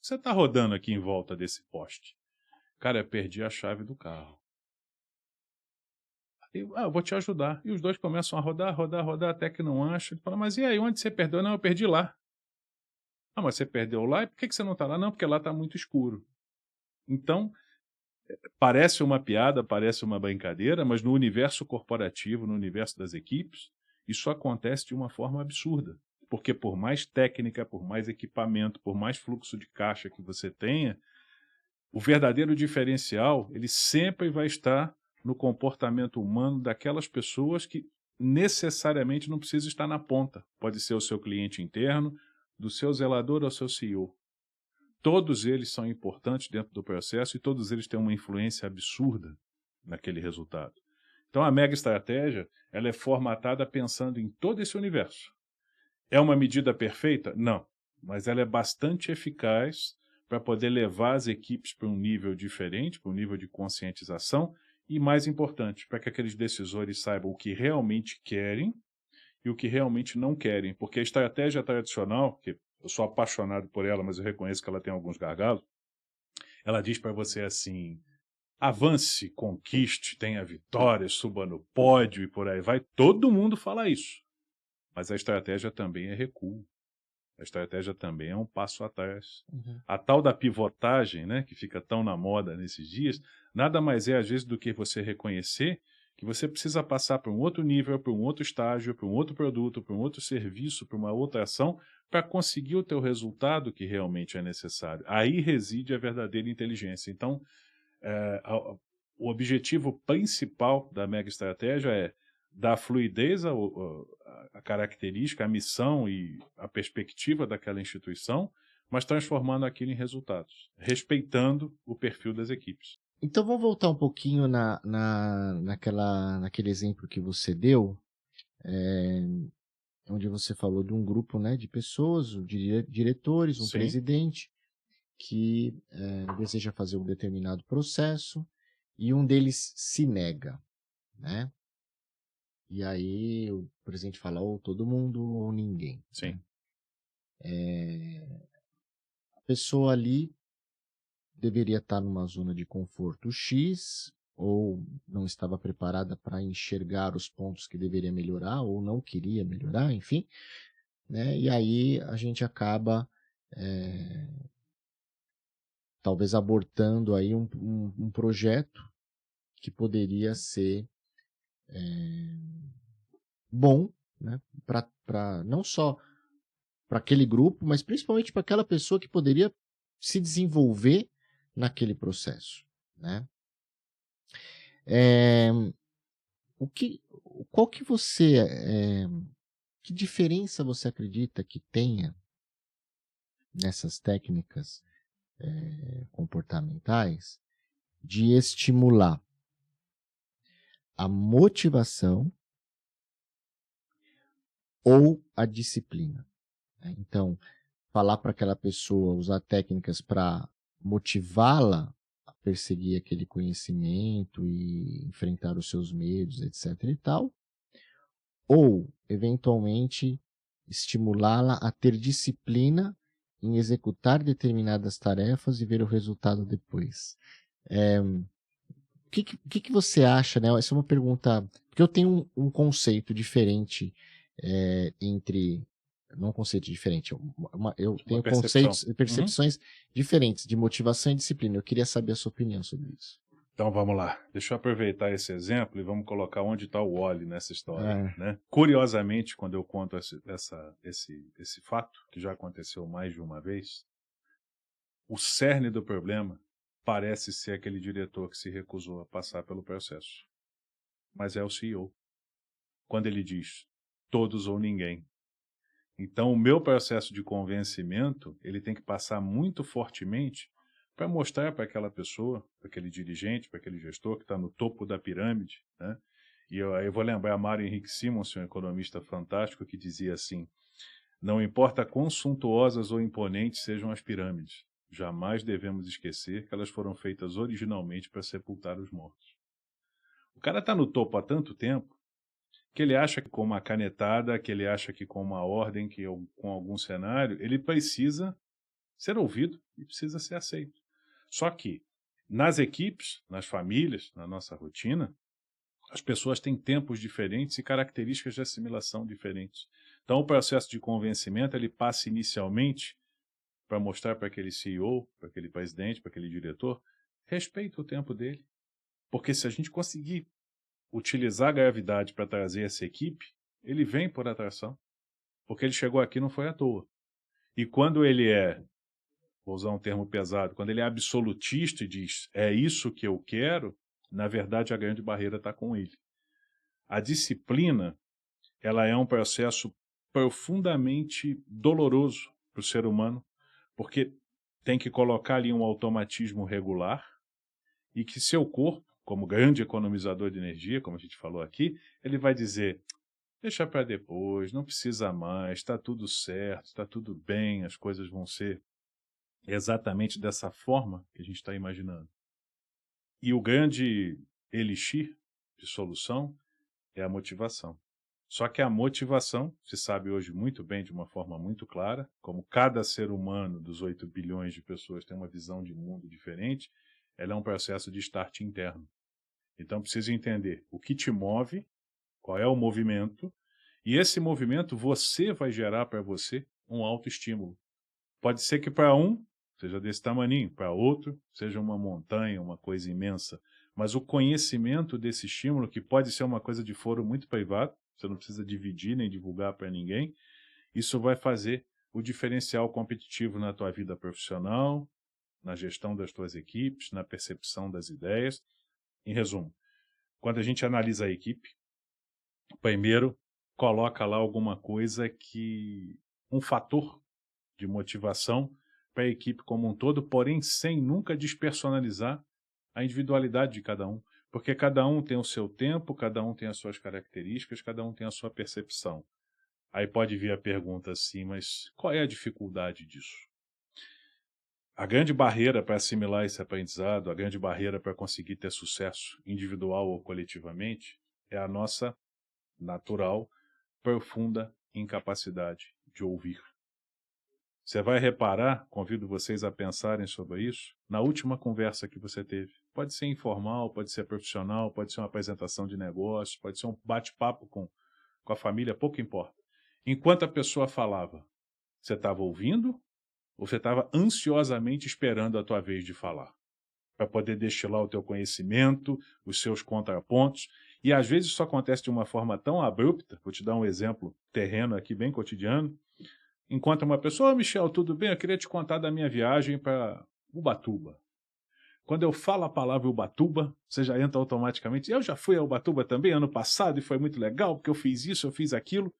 você está rodando aqui em volta desse poste? Cara, eu perdi a chave do carro. Aí, eu vou te ajudar. E os dois começam a rodar, até que não acham. Ele fala, mas e aí, onde você perdeu? Não, eu perdi lá. Ah, mas você perdeu lá? E por que você não está lá? Não, porque lá está muito escuro. Então, parece uma piada, parece uma brincadeira, mas no universo corporativo, no universo das equipes, isso acontece de uma forma absurda. Porque por mais técnica, por mais equipamento, por mais fluxo de caixa que você tenha, o verdadeiro diferencial, ele sempre vai estar no comportamento humano daquelas pessoas que necessariamente não precisam estar na ponta. Pode ser o seu cliente interno, do seu zelador ao seu CEO. Todos eles são importantes dentro do processo e todos eles têm uma influência absurda naquele resultado. Então a mega estratégia, ela é formatada pensando em todo esse universo. É uma medida perfeita? Não, mas ela é bastante eficaz para poder levar as equipes para um nível diferente, para um nível de conscientização e, mais importante, para que aqueles decisores saibam o que realmente querem e o que realmente não querem, porque a estratégia tradicional, que eu sou apaixonado por ela, mas eu reconheço que ela tem alguns gargalos, ela diz para você assim, avance, conquiste, tenha vitória, suba no pódio e por aí vai. Todo mundo fala isso, mas a estratégia também é recuo. A estratégia também é um passo atrás. Uhum. A tal da pivotagem, né, que fica tão na moda nesses dias, nada mais é, às vezes, do que você reconhecer que você precisa passar para um outro nível, para um outro estágio, para um outro produto, para um outro serviço, para uma outra ação, para conseguir o teu resultado que realmente é necessário. Aí reside a verdadeira inteligência. Então, o objetivo principal da mega estratégia é dar fluidez à característica, à missão e à perspectiva daquela instituição, mas transformando aquilo em resultados, respeitando o perfil das equipes. Então vamos voltar um pouquinho naquele exemplo que você deu, onde você falou de um grupo, né, de pessoas, de diretores, um Sim, presidente, que deseja fazer um determinado processo e um deles se nega, né? E aí o presidente fala ou todo mundo ou ninguém. sim. A pessoa ali deveria estar numa zona de conforto X, ou não estava preparada para enxergar os pontos que deveria melhorar, ou não queria melhorar, enfim, né? E aí a gente acaba talvez abortando aí um projeto que poderia ser bom, né? Não só para aquele grupo, mas principalmente para aquela pessoa que poderia se desenvolver naquele processo, né? É, qual que que diferença você acredita que tenha nessas técnicas comportamentais de estimular a motivação ou a disciplina, né? Então, falar para aquela pessoa, usar técnicas para motivá-la perseguir aquele conhecimento e enfrentar os seus medos, etc. e tal, ou, eventualmente, estimulá-la a ter disciplina em executar determinadas tarefas e ver o resultado depois. O que você acha, né? Essa é uma pergunta, porque eu tenho um conceito diferente entre... Não um conceito diferente, eu tenho conceitos e percepções diferentes de motivação e disciplina. Eu queria saber a sua opinião sobre isso. Então vamos lá, deixa eu aproveitar esse exemplo e vamos colocar onde está o Wally nessa história. Né? Curiosamente, quando eu conto esse fato, que já aconteceu mais de uma vez, o cerne do problema parece ser aquele diretor que se recusou a passar pelo processo. Mas é o CEO. Quando ele diz todos ou ninguém. Então o meu processo de convencimento, ele tem que passar muito fortemente para mostrar para aquela pessoa, para aquele dirigente, para aquele gestor que está no topo da pirâmide, né? E eu vou lembrar Mário Henrique Simonsen, um economista fantástico, que dizia assim: não importa quão suntuosas ou imponentes sejam as pirâmides, jamais devemos esquecer que elas foram feitas originalmente para sepultar os mortos. O cara está no topo há tanto tempo que ele acha que com uma canetada, que ele acha que com uma ordem, que com algum cenário, ele precisa ser ouvido e precisa ser aceito. Só que, nas equipes, nas famílias, na nossa rotina, as pessoas têm tempos diferentes e características de assimilação diferentes. Então, o processo de convencimento, ele passa inicialmente para mostrar para aquele CEO, para aquele presidente, para aquele diretor, respeita o tempo dele. Porque se a gente conseguir utilizar a gravidade para trazer essa equipe, ele vem por atração. Porque ele chegou aqui não foi à toa. E quando ele vou usar um termo pesado, quando ele é absolutista e diz, é isso que eu quero, na verdade a grande barreira está com ele. A disciplina, ela é um processo profundamente doloroso para o ser humano, porque tem que colocar ali um automatismo regular e que seu corpo, como grande economizador de energia, como a gente falou aqui, ele vai dizer, deixa para depois, não precisa mais, está tudo certo, está tudo bem, as coisas vão ser exatamente dessa forma que a gente está imaginando. E o grande elixir de solução é a motivação. Só que a motivação, se sabe hoje muito bem, de uma forma muito clara, como cada ser humano dos 8 bilhões de pessoas tem uma visão de mundo diferente, ela é um processo de start interno. Então precisa entender o que te move, qual é o movimento, e esse movimento você vai gerar para você um autoestímulo. Pode ser que para um seja desse tamaninho, para outro seja uma montanha, uma coisa imensa. Mas o conhecimento desse estímulo, que pode ser uma coisa de foro muito privado, você não precisa dividir nem divulgar para ninguém, isso vai fazer o diferencial competitivo na tua vida profissional, na gestão das tuas equipes, na percepção das ideias. Em resumo, quando a gente analisa a equipe, primeiro coloca lá alguma coisa um fator de motivação para a equipe como um todo, porém sem nunca despersonalizar a individualidade de cada um, porque cada um tem o seu tempo, cada um tem as suas características, cada um tem a sua percepção. Aí pode vir a pergunta assim, mas qual é a dificuldade disso? A grande barreira para assimilar esse aprendizado, a grande barreira para conseguir ter sucesso individual ou coletivamente, é a nossa natural, profunda incapacidade de ouvir. Você vai reparar, convido vocês a pensarem sobre isso, na última conversa que você teve. Pode ser informal, pode ser profissional, pode ser uma apresentação de negócio, pode ser um bate-papo com a família, pouco importa. Enquanto a pessoa falava, você estava ouvindo ou você estava ansiosamente esperando a tua vez de falar? Para poder destilar o teu conhecimento, os seus contrapontos. E às vezes isso acontece de uma forma tão abrupta, vou te dar um exemplo terreno aqui, bem cotidiano. Enquanto uma pessoa, Michel, tudo bem? Eu queria te contar da minha viagem para Ubatuba. Quando eu falo a palavra Ubatuba, você já entra automaticamente. Eu já fui a Ubatuba também ano passado e foi muito legal, porque eu fiz isso, eu fiz aquilo.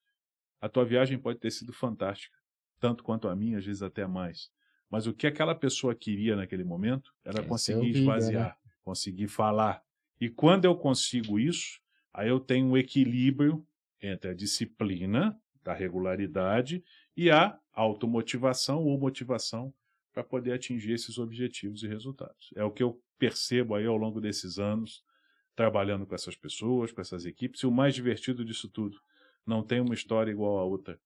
A tua viagem pode ter sido fantástica, tanto quanto a minha, às vezes até mais. Mas o que aquela pessoa queria naquele momento era conseguir esvaziar, conseguir falar. E quando eu consigo isso, aí eu tenho um equilíbrio entre a disciplina, da regularidade, e a automotivação ou motivação para poder atingir esses objetivos e resultados. É o que eu percebo aí ao longo desses anos, trabalhando com essas pessoas, com essas equipes, e o mais divertido disso tudo, não tem uma história igual a outra.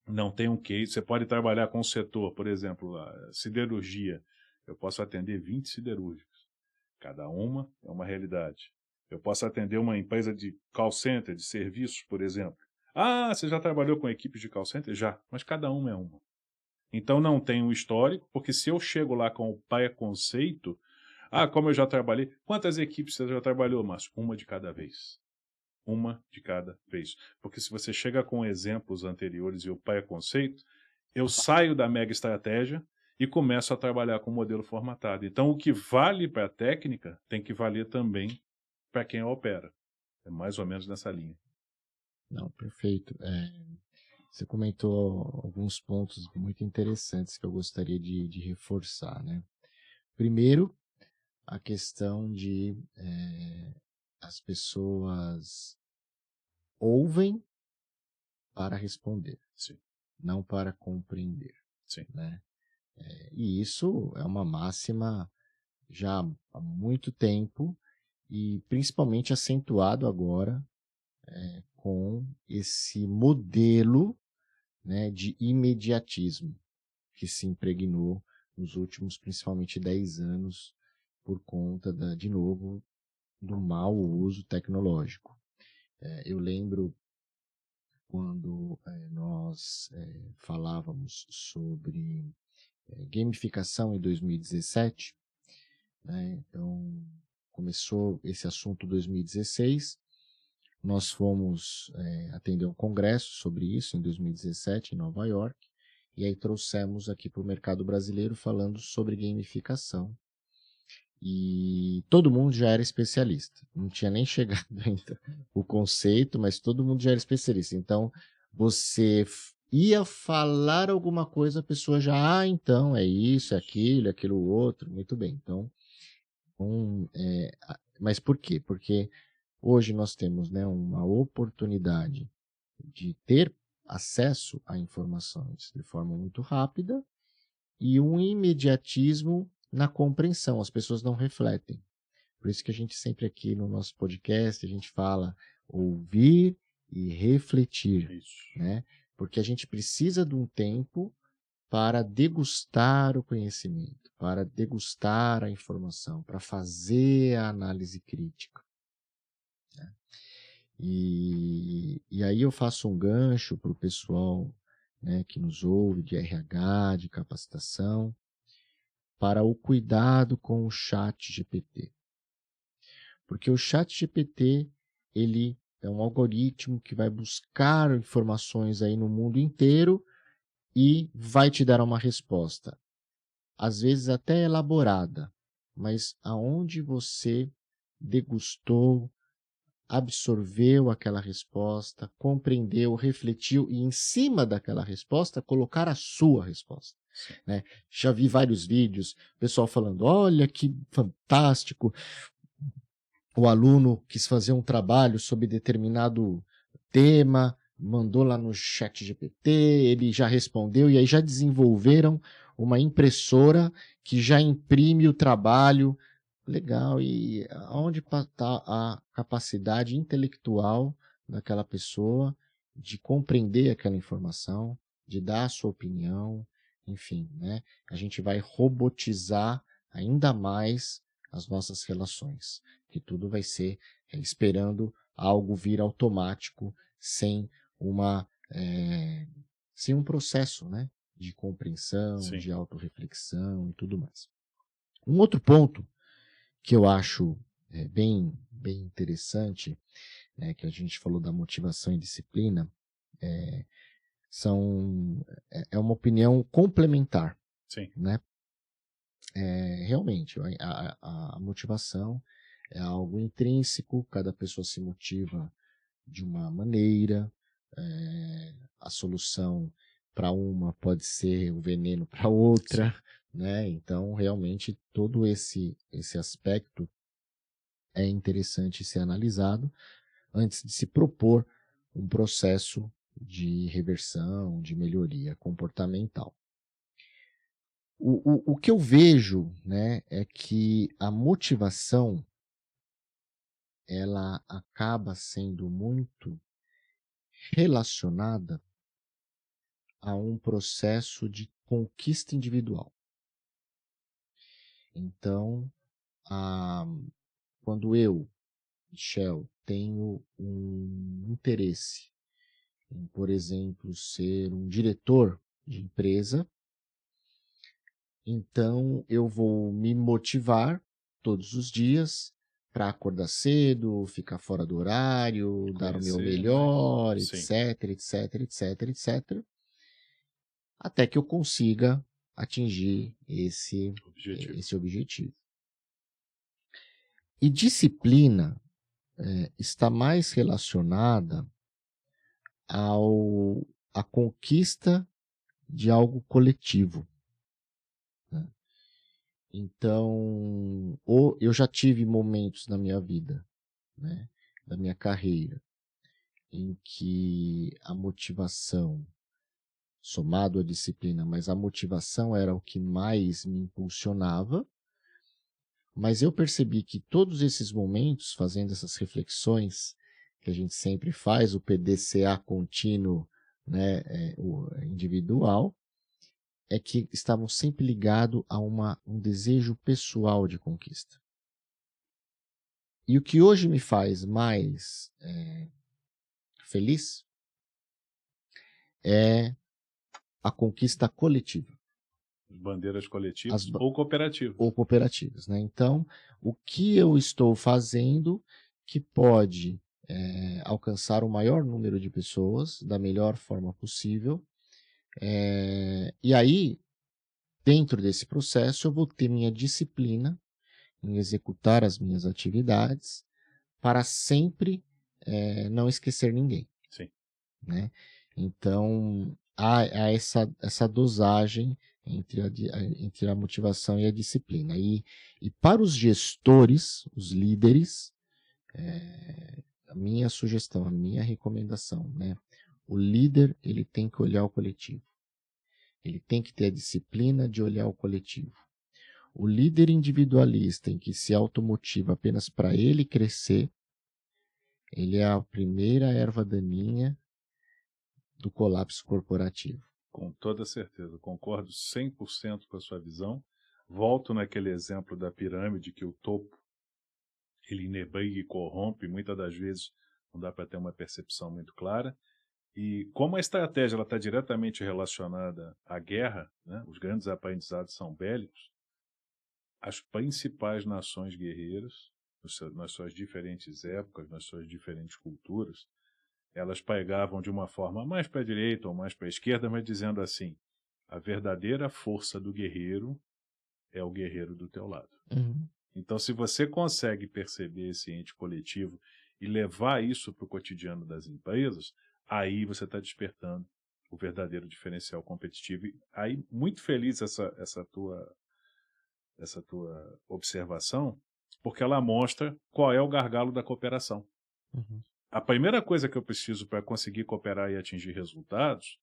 Não tem um case. Você pode trabalhar com um setor, por exemplo, a siderurgia. Eu posso atender 20 siderúrgicos. Cada uma é uma realidade. Eu posso atender uma empresa de call center, de serviços, por exemplo. Ah, você já trabalhou com equipes de call center? Já, mas cada uma é uma. Então não tem um histórico, porque se eu chego lá com o preconceito, como eu já trabalhei, quantas equipes você já trabalhou, Márcio? Uma de cada vez. Uma de cada vez. Porque se você chega com exemplos anteriores e o preconceito, eu saio da mega estratégia e começo a trabalhar com o modelo formatado. Então, o que vale para a técnica tem que valer também para quem a opera. É mais ou menos nessa linha. Não, perfeito. Você comentou alguns pontos muito interessantes que eu gostaria de reforçar, né? Primeiro, a questão de as pessoas ouvem para responder, Sim. não para compreender. Sim. Né? E isso é uma máxima já há muito tempo e principalmente acentuado agora com esse modelo, né, de imediatismo que se impregnou nos últimos, principalmente 10 anos, por conta, de novo, do mau uso tecnológico. Eu lembro quando nós falávamos sobre gamificação em 2017, né? Então, começou esse assunto em 2016, nós fomos atender um congresso sobre isso em 2017 em Nova York, e aí trouxemos aqui para o mercado brasileiro falando sobre gamificação. E todo mundo já era especialista. Não tinha nem chegado ainda o conceito, mas todo mundo já era especialista. Então, você ia falar alguma coisa, a pessoa já, então, é isso, é aquilo outro. Muito bem. Então, mas por quê? Porque hoje nós temos, né, uma oportunidade de ter acesso a informações de forma muito rápida e um imediatismo na compreensão. As pessoas não refletem. Por isso que a gente sempre aqui no nosso podcast, a gente fala ouvir e refletir. Isso. Né? Porque a gente precisa de um tempo para degustar o conhecimento, para degustar a informação, para fazer a análise crítica. Né? E aí eu faço um gancho para o pessoal, né, que nos ouve, de RH, de capacitação, para o cuidado com o ChatGPT. Porque o ChatGPT, ele é um algoritmo que vai buscar informações aí no mundo inteiro e vai te dar uma resposta. Às vezes até elaborada, mas aonde você degustou, absorveu aquela resposta, compreendeu, refletiu e em cima daquela resposta colocar a sua resposta. Né? Já vi vários vídeos, pessoal falando, olha que fantástico, o aluno quis fazer um trabalho sobre determinado tema, mandou lá no ChatGPT, ele já respondeu e aí já desenvolveram uma impressora que já imprime o trabalho. Legal, e onde está a capacidade intelectual daquela pessoa de compreender aquela informação, de dar a sua opinião, enfim, né? A gente vai robotizar ainda mais as nossas relações, que tudo vai ser esperando algo vir automático, sem sem um processo, né, de compreensão, Sim. de autorreflexão e tudo mais. Um outro ponto que eu acho bem interessante, né, que a gente falou da motivação e disciplina, é uma opinião complementar. Sim. Né? Realmente, a motivação é algo intrínseco, cada pessoa se motiva de uma maneira, a solução para uma pode ser o veneno para outra, né? Então, realmente, todo esse aspecto é interessante ser analisado antes de se propor um processo de reversão, de melhoria comportamental. O que eu vejo, né, é que a motivação ela acaba sendo muito relacionada a um processo de conquista individual. Então, a, quando eu, Michel, tenho um interesse em, por exemplo, ser um diretor de empresa, então eu vou me motivar todos os dias para acordar cedo, ficar fora do horário, dar o meu Conhecer melhor, mais. Sim, etc, etc, etc, etc, até que eu consiga atingir objetivo. esse objetivo. E disciplina está mais relacionada à conquista de algo coletivo, né? Então, eu já tive momentos na minha vida, né, da minha carreira, em que a motivação, somado à disciplina, mas a motivação era o que mais me impulsionava, mas eu percebi que todos esses momentos, fazendo essas reflexões que a gente sempre faz, o PDCA contínuo, né, o individual, é que estavam sempre ligados a um desejo pessoal de conquista. E o que hoje me faz mais feliz é a conquista coletiva. Bandeiras coletivas ou cooperativas. Ou cooperativas, né? Então, o que eu estou fazendo que pode alcançar o maior número de pessoas da melhor forma possível. E aí, dentro desse processo, eu vou ter minha disciplina em executar as minhas atividades para sempre não esquecer ninguém. Sim. Né? Então, há essa dosagem entre a motivação e a disciplina. E para os gestores, os líderes, a minha sugestão, a minha recomendação, né? O líder ele tem que olhar o coletivo. Ele tem que ter a disciplina de olhar o coletivo. O líder individualista em que se automotiva apenas para ele crescer, ele é a primeira erva daninha do colapso corporativo. Com toda certeza, concordo 100% com a sua visão. Volto naquele exemplo da pirâmide que o topo ele inebriga e corrompe, muitas das vezes não dá para ter uma percepção muito clara. E como a estratégia está diretamente relacionada à guerra, né, os grandes aprendizados são bélicos, as principais nações guerreiras, nas suas diferentes épocas, nas suas diferentes culturas, elas pregavam de uma forma mais para a direita ou mais para a esquerda, mas dizendo assim, a verdadeira força do guerreiro é o guerreiro do teu lado. Uhum. Então, se você consegue perceber esse ente coletivo e levar isso para o cotidiano das empresas, aí você está despertando o verdadeiro diferencial competitivo. E aí, muito feliz essa tua observação, porque ela mostra qual é o gargalo da cooperação. Uhum. A primeira coisa que eu preciso para conseguir cooperar e atingir resultados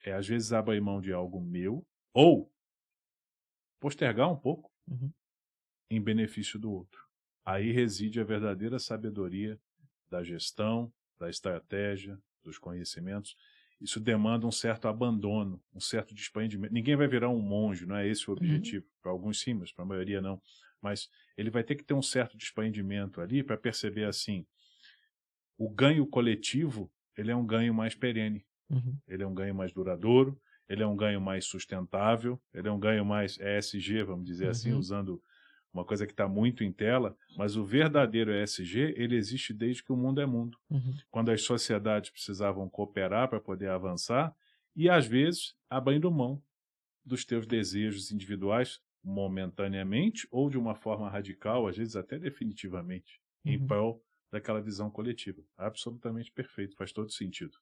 é, às vezes, abrir mão de algo meu ou postergar um pouco em benefício do outro. Aí reside a verdadeira sabedoria da gestão, da estratégia, dos conhecimentos. Isso demanda um certo abandono, um certo desprendimento. Ninguém vai virar um monge, não é esse o objetivo. Para alguns sim, mas para a maioria não. Mas ele vai ter que ter um certo desprendimento ali para perceber assim, o ganho coletivo, ele é um ganho mais perene. Ele é um ganho mais duradouro, ele é um ganho mais sustentável, ele é um ganho mais ESG, vamos dizer assim, usando uma coisa que está muito em tela, mas o verdadeiro ESG, ele existe desde que o mundo é mundo. Quando as sociedades precisavam cooperar para poder avançar, e às vezes abrindo mão dos teus desejos individuais, momentaneamente, ou de uma forma radical, às vezes até definitivamente, em prol daquela visão coletiva. Absolutamente perfeito, faz todo sentido.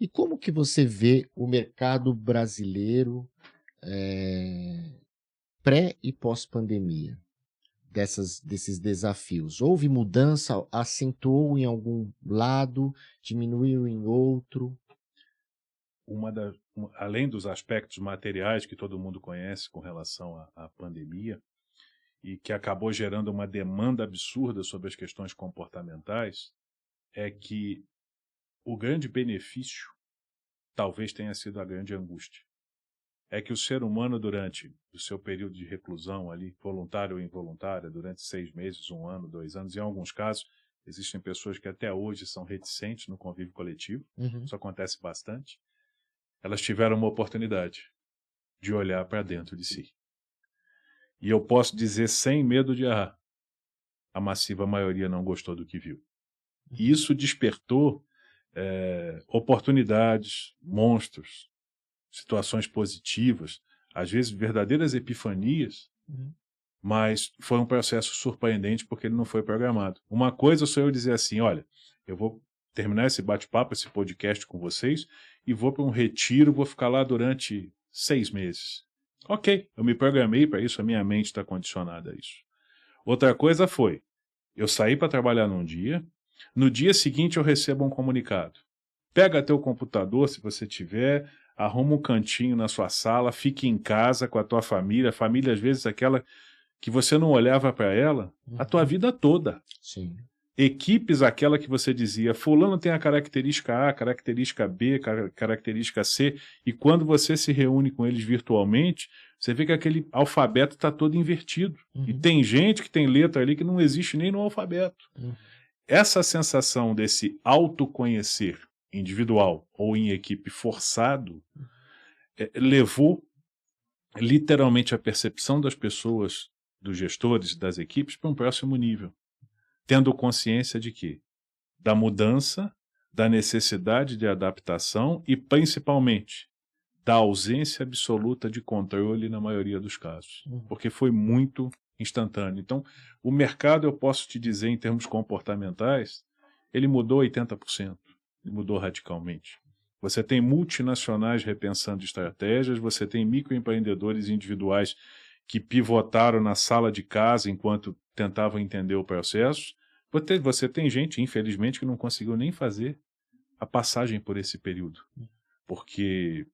E como que você vê o mercado brasileiro pré e pós-pandemia, desses desafios? Houve mudança, acentuou em algum lado, diminuiu em outro? além dos aspectos materiais que todo mundo conhece com relação à pandemia, e que acabou gerando uma demanda absurda sobre as questões comportamentais, é que o grande benefício talvez tenha sido a grande angústia. É que o ser humano, durante o seu período de reclusão ali, voluntária ou involuntária, durante 6 meses, 1 ano, 2 anos, em alguns casos, existem pessoas que até hoje são reticentes no convívio coletivo, isso acontece bastante, elas tiveram uma oportunidade de olhar para dentro de si. E eu posso dizer sem medo de errar, a massiva maioria não gostou do que viu. E isso despertou oportunidades, monstros, situações positivas, às vezes verdadeiras epifanias, mas foi um processo surpreendente porque ele não foi programado. Uma coisa sou eu dizer assim, olha, eu vou terminar esse bate-papo, esse podcast com vocês e vou para um retiro, vou ficar lá durante 6 meses. Ok, eu me programei para isso, a minha mente está condicionada a isso. Outra coisa foi, eu saí para trabalhar num dia, no dia seguinte eu recebo um comunicado. Pega teu computador, se você tiver, arruma um cantinho na sua sala, fique em casa com a tua família às vezes aquela que você não olhava para ela a tua vida toda. Sim. Equipes, aquela que você dizia, fulano tem a característica A, característica B, característica C, e quando você se reúne com eles virtualmente, você vê que aquele alfabeto está todo invertido. E tem gente que tem letra ali que não existe nem no alfabeto. Essa sensação desse autoconhecer individual ou em equipe forçado levou literalmente a percepção das pessoas, dos gestores, das equipes, para um próximo nível. Tendo consciência de quê? Da mudança, da necessidade de adaptação e, principalmente, da ausência absoluta de controle na maioria dos casos. Porque foi muito instantâneo. Então, o mercado, eu posso te dizer, em termos comportamentais, ele mudou 80%. Ele mudou radicalmente. Você tem multinacionais repensando estratégias, você tem microempreendedores individuais que pivotaram na sala de casa enquanto tentavam entender o processo. Você tem gente, infelizmente, que não conseguiu nem fazer a passagem por esse período. Porque,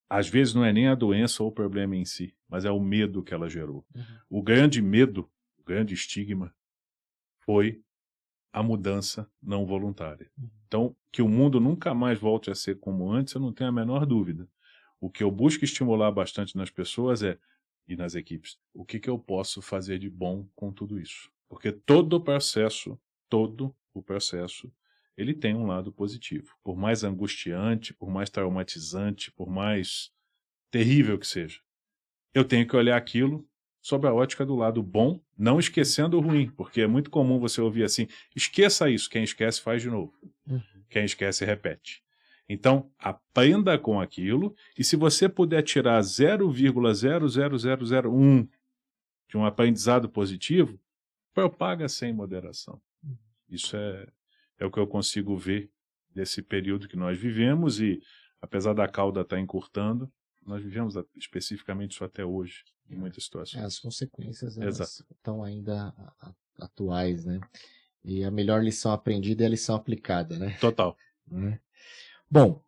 às vezes, não é nem a doença ou o problema em si, mas é o medo que ela gerou. O grande medo, o grande estigma, foi a mudança não voluntária. Então, que o mundo nunca mais volte a ser como antes, eu não tenho a menor dúvida. O que eu busco estimular bastante nas pessoas e nas equipes, o que eu posso fazer de bom com tudo isso? Porque todo o processo, ele tem um lado positivo. Por mais angustiante, por mais traumatizante, por mais terrível que seja. Eu tenho que olhar aquilo sob a ótica do lado bom, não esquecendo o ruim, porque é muito comum você ouvir assim, esqueça isso, quem esquece faz de novo. Quem esquece repete. Então, aprenda com aquilo, e se você puder tirar 0,00001 de um aprendizado positivo, propaga sem moderação. Isso é o que eu consigo ver desse período que nós vivemos, e apesar da cauda estar encurtando, nós vivemos especificamente isso até hoje, em muitas situações. As consequências estão ainda atuais, né? E a melhor lição aprendida é a lição aplicada, né? Total. Bom,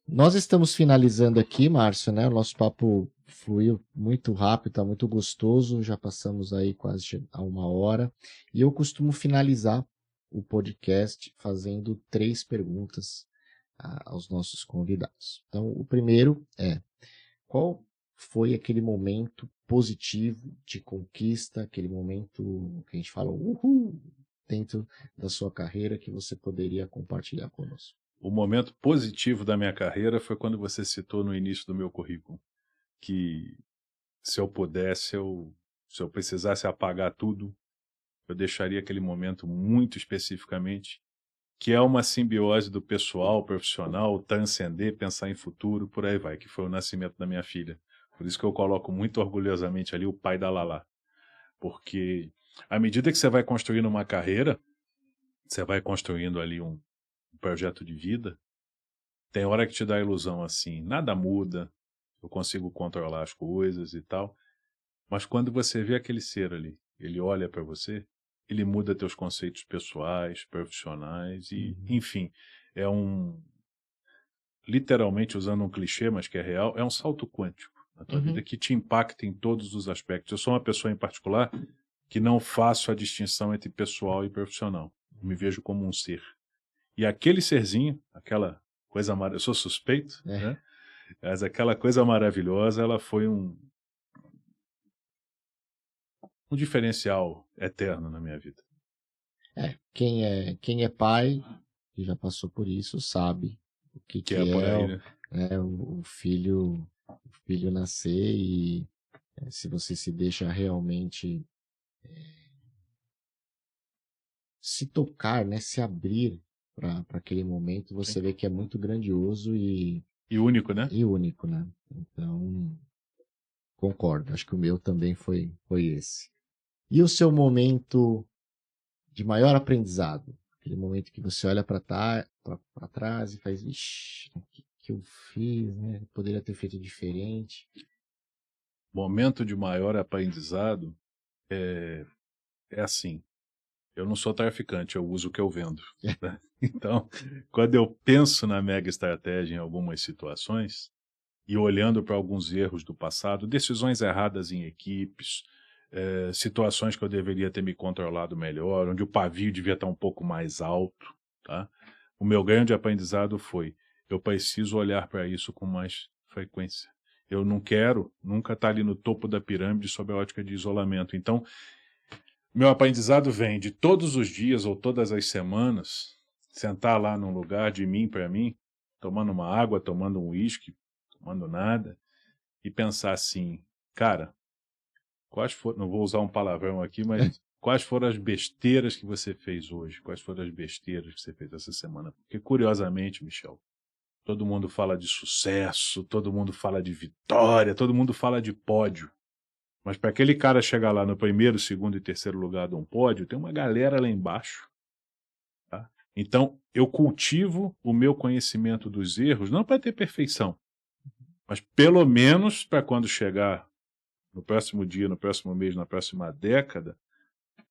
nós estamos finalizando aqui, Márcio, né? O nosso papo fluiu muito rápido, tá muito gostoso, já passamos aí quase a 1 hora. E eu costumo finalizar o podcast fazendo 3 perguntas aos nossos convidados. Então, o primeiro é: qual foi aquele momento positivo de conquista, aquele momento que a gente fala uhul, dentro da sua carreira, que você poderia compartilhar conosco? O momento positivo da minha carreira foi quando você citou no início do meu currículo, que se eu pudesse, se eu precisasse apagar tudo, eu deixaria aquele momento muito especificamente, que é uma simbiose do pessoal, profissional, transcender, pensar em futuro, por aí vai, que foi o nascimento da minha filha. Por isso que eu coloco muito orgulhosamente ali o pai da Lala. Porque à medida que você vai construindo uma carreira, você vai construindo ali um projeto de vida, tem hora que te dá a ilusão assim, nada muda, eu consigo controlar as coisas e tal, mas quando você vê aquele ser ali, ele olha para você, ele muda teus conceitos pessoais, profissionais e, enfim, literalmente usando um clichê, mas que é real, é um salto quântico na tua vida que te impacta em todos os aspectos. Eu sou uma pessoa em particular que não faço a distinção entre pessoal e profissional. Eu me vejo como um ser. E aquele serzinho, aquela coisa maravilhosa, eu sou suspeito, né? Mas aquela coisa maravilhosa, ela foi um diferencial eterno na minha vida. Quem é pai, e já passou por isso, sabe o que é por aí, né? O filho nascer e se você se deixa realmente se tocar, né, se abrir para aquele momento, você vê que é muito grandioso e único, né? E único, né? Então, concordo. Acho que o meu também foi esse. E o seu momento de maior aprendizado? Aquele momento que você olha para trás e faz, ixi, o que eu fiz, né? Poderia ter feito diferente. Momento de maior aprendizado é assim. Eu não sou traficante, eu uso o que eu vendo. Né? Então, quando eu penso na mega estratégia em algumas situações, e olhando para alguns erros do passado, decisões erradas em equipes, situações que eu deveria ter me controlado melhor, onde o pavio devia estar um pouco mais alto, tá? O meu grande aprendizado foi, eu preciso olhar para isso com mais frequência. Eu não quero nunca estar ali no topo da pirâmide sob a ótica de isolamento. Então, meu aprendizado vem de todos os dias ou todas as semanas, sentar lá num lugar de mim para mim, tomando uma água, tomando um uísque, tomando nada, e pensar assim, cara, quais foram, não vou usar um palavrão aqui, mas quais foram as besteiras que você fez hoje? Quais foram as besteiras que você fez essa semana? Porque, curiosamente, Michel, todo mundo fala de sucesso, todo mundo fala de vitória, todo mundo fala de pódio. Mas para aquele cara chegar lá no primeiro, segundo e terceiro lugar de um pódio, tem uma galera lá embaixo. Tá? Então, eu cultivo o meu conhecimento dos erros, não para ter perfeição, mas pelo menos para quando chegar no próximo dia, no próximo mês, na próxima década,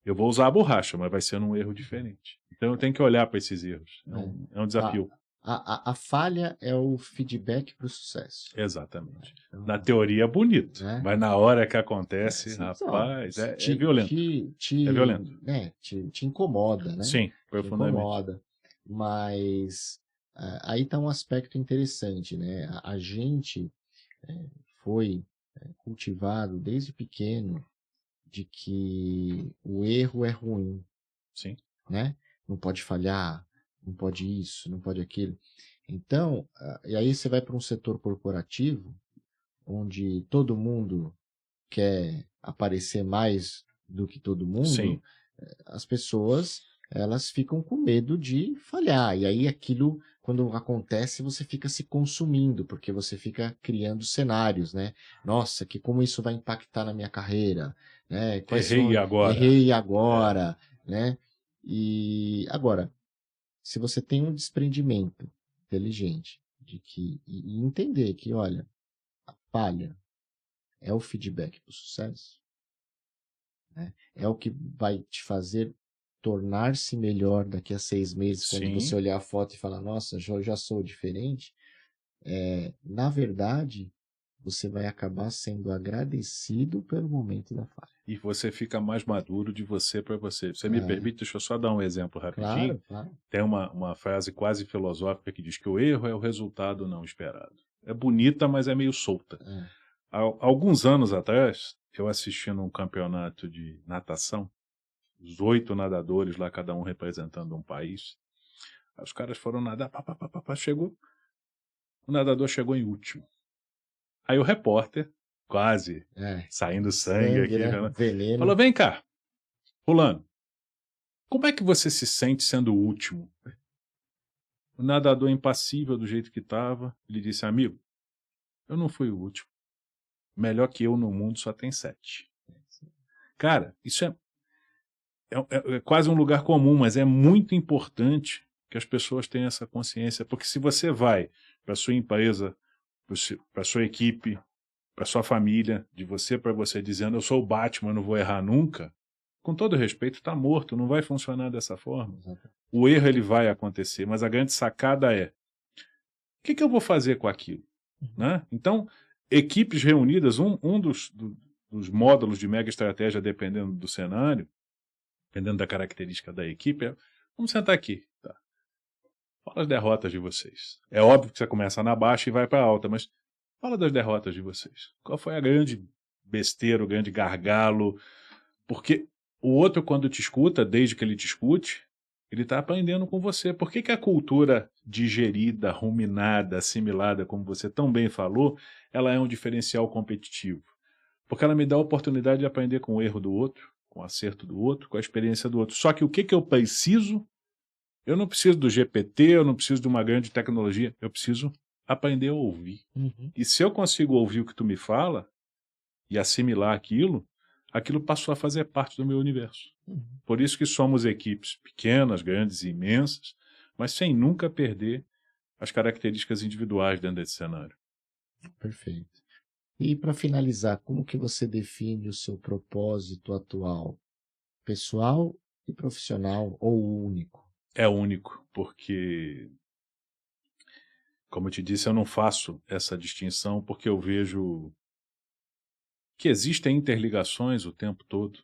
eu vou usar a borracha, mas vai ser num erro diferente. Então eu tenho que olhar para esses erros. É um desafio. A falha é o feedback para o sucesso. Exatamente. Então, na teoria é bonito, né? Mas na hora que acontece, rapaz, é violento. É violento. Te incomoda, né? Sim, profundamente. Te incomoda. Mas aí está um aspecto interessante, né? A gente foi cultivado desde pequeno de que o erro é ruim. Sim. Né? Não pode falhar, não pode isso, não pode aquilo. Então, e aí você vai para um setor corporativo, onde todo mundo quer aparecer mais do que todo mundo. Sim. As pessoas, elas ficam com medo de falhar. E aí aquilo, quando acontece, você fica se consumindo, porque você fica criando cenários, né? Nossa, como isso vai impactar na minha carreira? Né? Errei agora, né? E agora, se você tem um desprendimento inteligente e entender que, olha, a falha é o feedback para o sucesso, né? É o que vai te fazer tornar-se melhor daqui a 6 meses, quando você olhar a foto e falar, nossa, eu já sou diferente. Na verdade, você vai acabar sendo agradecido pelo momento da falha. E você fica mais maduro de você para você. Você me permite, deixa eu só dar um exemplo rapidinho. Claro. Tem uma frase quase filosófica que diz que o erro é o resultado não esperado. É bonita, mas é meio solta. Há alguns anos atrás, eu assistindo um campeonato de natação, os 8 nadadores lá, cada um representando um país. Os caras foram nadar, chegou, o nadador chegou em último. Aí o repórter, quase saindo sangue aqui, né? Veneno. Falou, vem cá, fulano, como é que você se sente sendo o último? O nadador impassível do jeito que estava, ele disse, amigo, eu não fui o último. Melhor que eu no mundo só tem 7. Cara, isso é quase um lugar comum, mas é muito importante que as pessoas tenham essa consciência, porque se você vai para a sua empresa, para a sua equipe, para a sua família, de você para você, dizendo eu sou o Batman, não vou errar nunca, com todo respeito, está morto, não vai funcionar dessa forma. O erro ele vai acontecer, mas a grande sacada é, que eu vou fazer com aquilo? Né? Então, equipes reunidas, um dos módulos de mega estratégia, dependendo do cenário, dependendo da característica da equipe, vamos sentar aqui. Tá? Fala as derrotas de vocês. É óbvio que você começa na baixa e vai para a alta, mas fala das derrotas de vocês. Qual foi a grande besteira, o grande gargalo? Porque o outro, quando te escuta, desde que ele te escute, ele está aprendendo com você. Por que a cultura digerida, ruminada, assimilada, como você tão bem falou, ela é um diferencial competitivo? Porque ela me dá a oportunidade de aprender com o erro do outro, com o acerto do outro, com a experiência do outro. Só que o que eu preciso? Eu não preciso do GPT, eu não preciso de uma grande tecnologia, eu preciso aprender a ouvir. E se eu consigo ouvir o que tu me fala e assimilar aquilo passou a fazer parte do meu universo. Por isso que somos equipes pequenas, grandes e imensas, mas sem nunca perder as características individuais dentro desse cenário. Perfeito. E para finalizar, como que você define o seu propósito atual? Pessoal e profissional ou único? É único, porque, como eu te disse, eu não faço essa distinção porque eu vejo que existem interligações o tempo todo.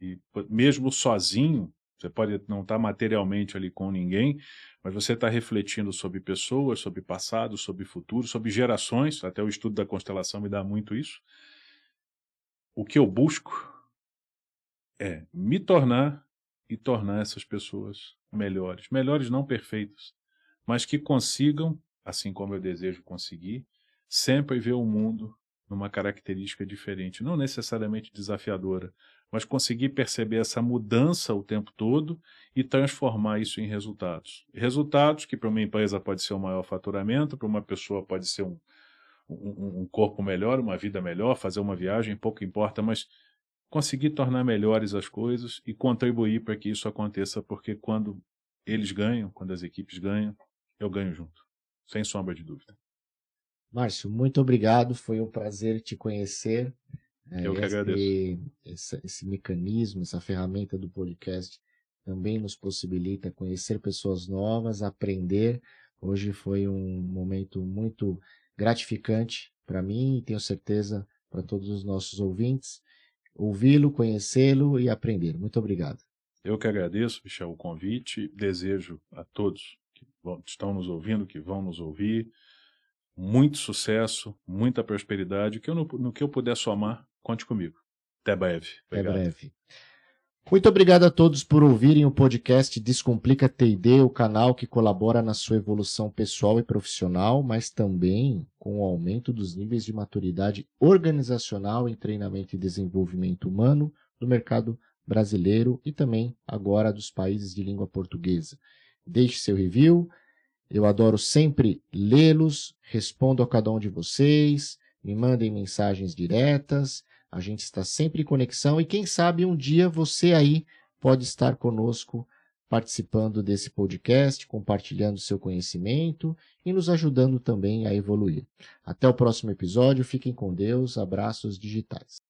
E mesmo sozinho, você pode não estar materialmente ali com ninguém, mas você está refletindo sobre pessoas, sobre passado, sobre futuro, sobre gerações. Até o estudo da constelação me dá muito isso. O que eu busco é me tornar e tornar essas pessoas melhores. Melhores não perfeitas, mas que consigam, assim como eu desejo conseguir, sempre ver o mundo numa característica diferente, não necessariamente desafiadora, mas conseguir perceber essa mudança o tempo todo e transformar isso em resultados. Resultados que para uma empresa pode ser um maior faturamento, para uma pessoa pode ser um corpo melhor, uma vida melhor, fazer uma viagem, pouco importa, mas conseguir tornar melhores as coisas e contribuir para que isso aconteça, porque quando eles ganham, quando as equipes ganham, eu ganho junto, sem sombra de dúvida. Márcio, muito obrigado, foi um prazer te conhecer. Eu que agradeço. Esse mecanismo, essa ferramenta do podcast também nos possibilita conhecer pessoas novas, aprender. Hoje foi um momento muito gratificante para mim e tenho certeza para todos os nossos ouvintes. Ouvi-lo, conhecê-lo e aprender. Muito obrigado. Eu que agradeço, Michel, o convite. Desejo a todos que estão nos ouvindo, que vão nos ouvir, muito sucesso, muita prosperidade. No que eu puder somar, conte comigo. Até breve. Obrigado. Até breve. Muito obrigado a todos por ouvirem o podcast Descomplica TD, o canal que colabora na sua evolução pessoal e profissional, mas também com o aumento dos níveis de maturidade organizacional em treinamento e desenvolvimento humano no mercado brasileiro e também agora dos países de língua portuguesa. Deixe seu review, eu adoro sempre lê-los, respondo a cada um de vocês, me mandem mensagens diretas. A gente está sempre em conexão e quem sabe um dia você aí pode estar conosco participando desse podcast, compartilhando seu conhecimento e nos ajudando também a evoluir. Até o próximo episódio, fiquem com Deus, abraços digitais.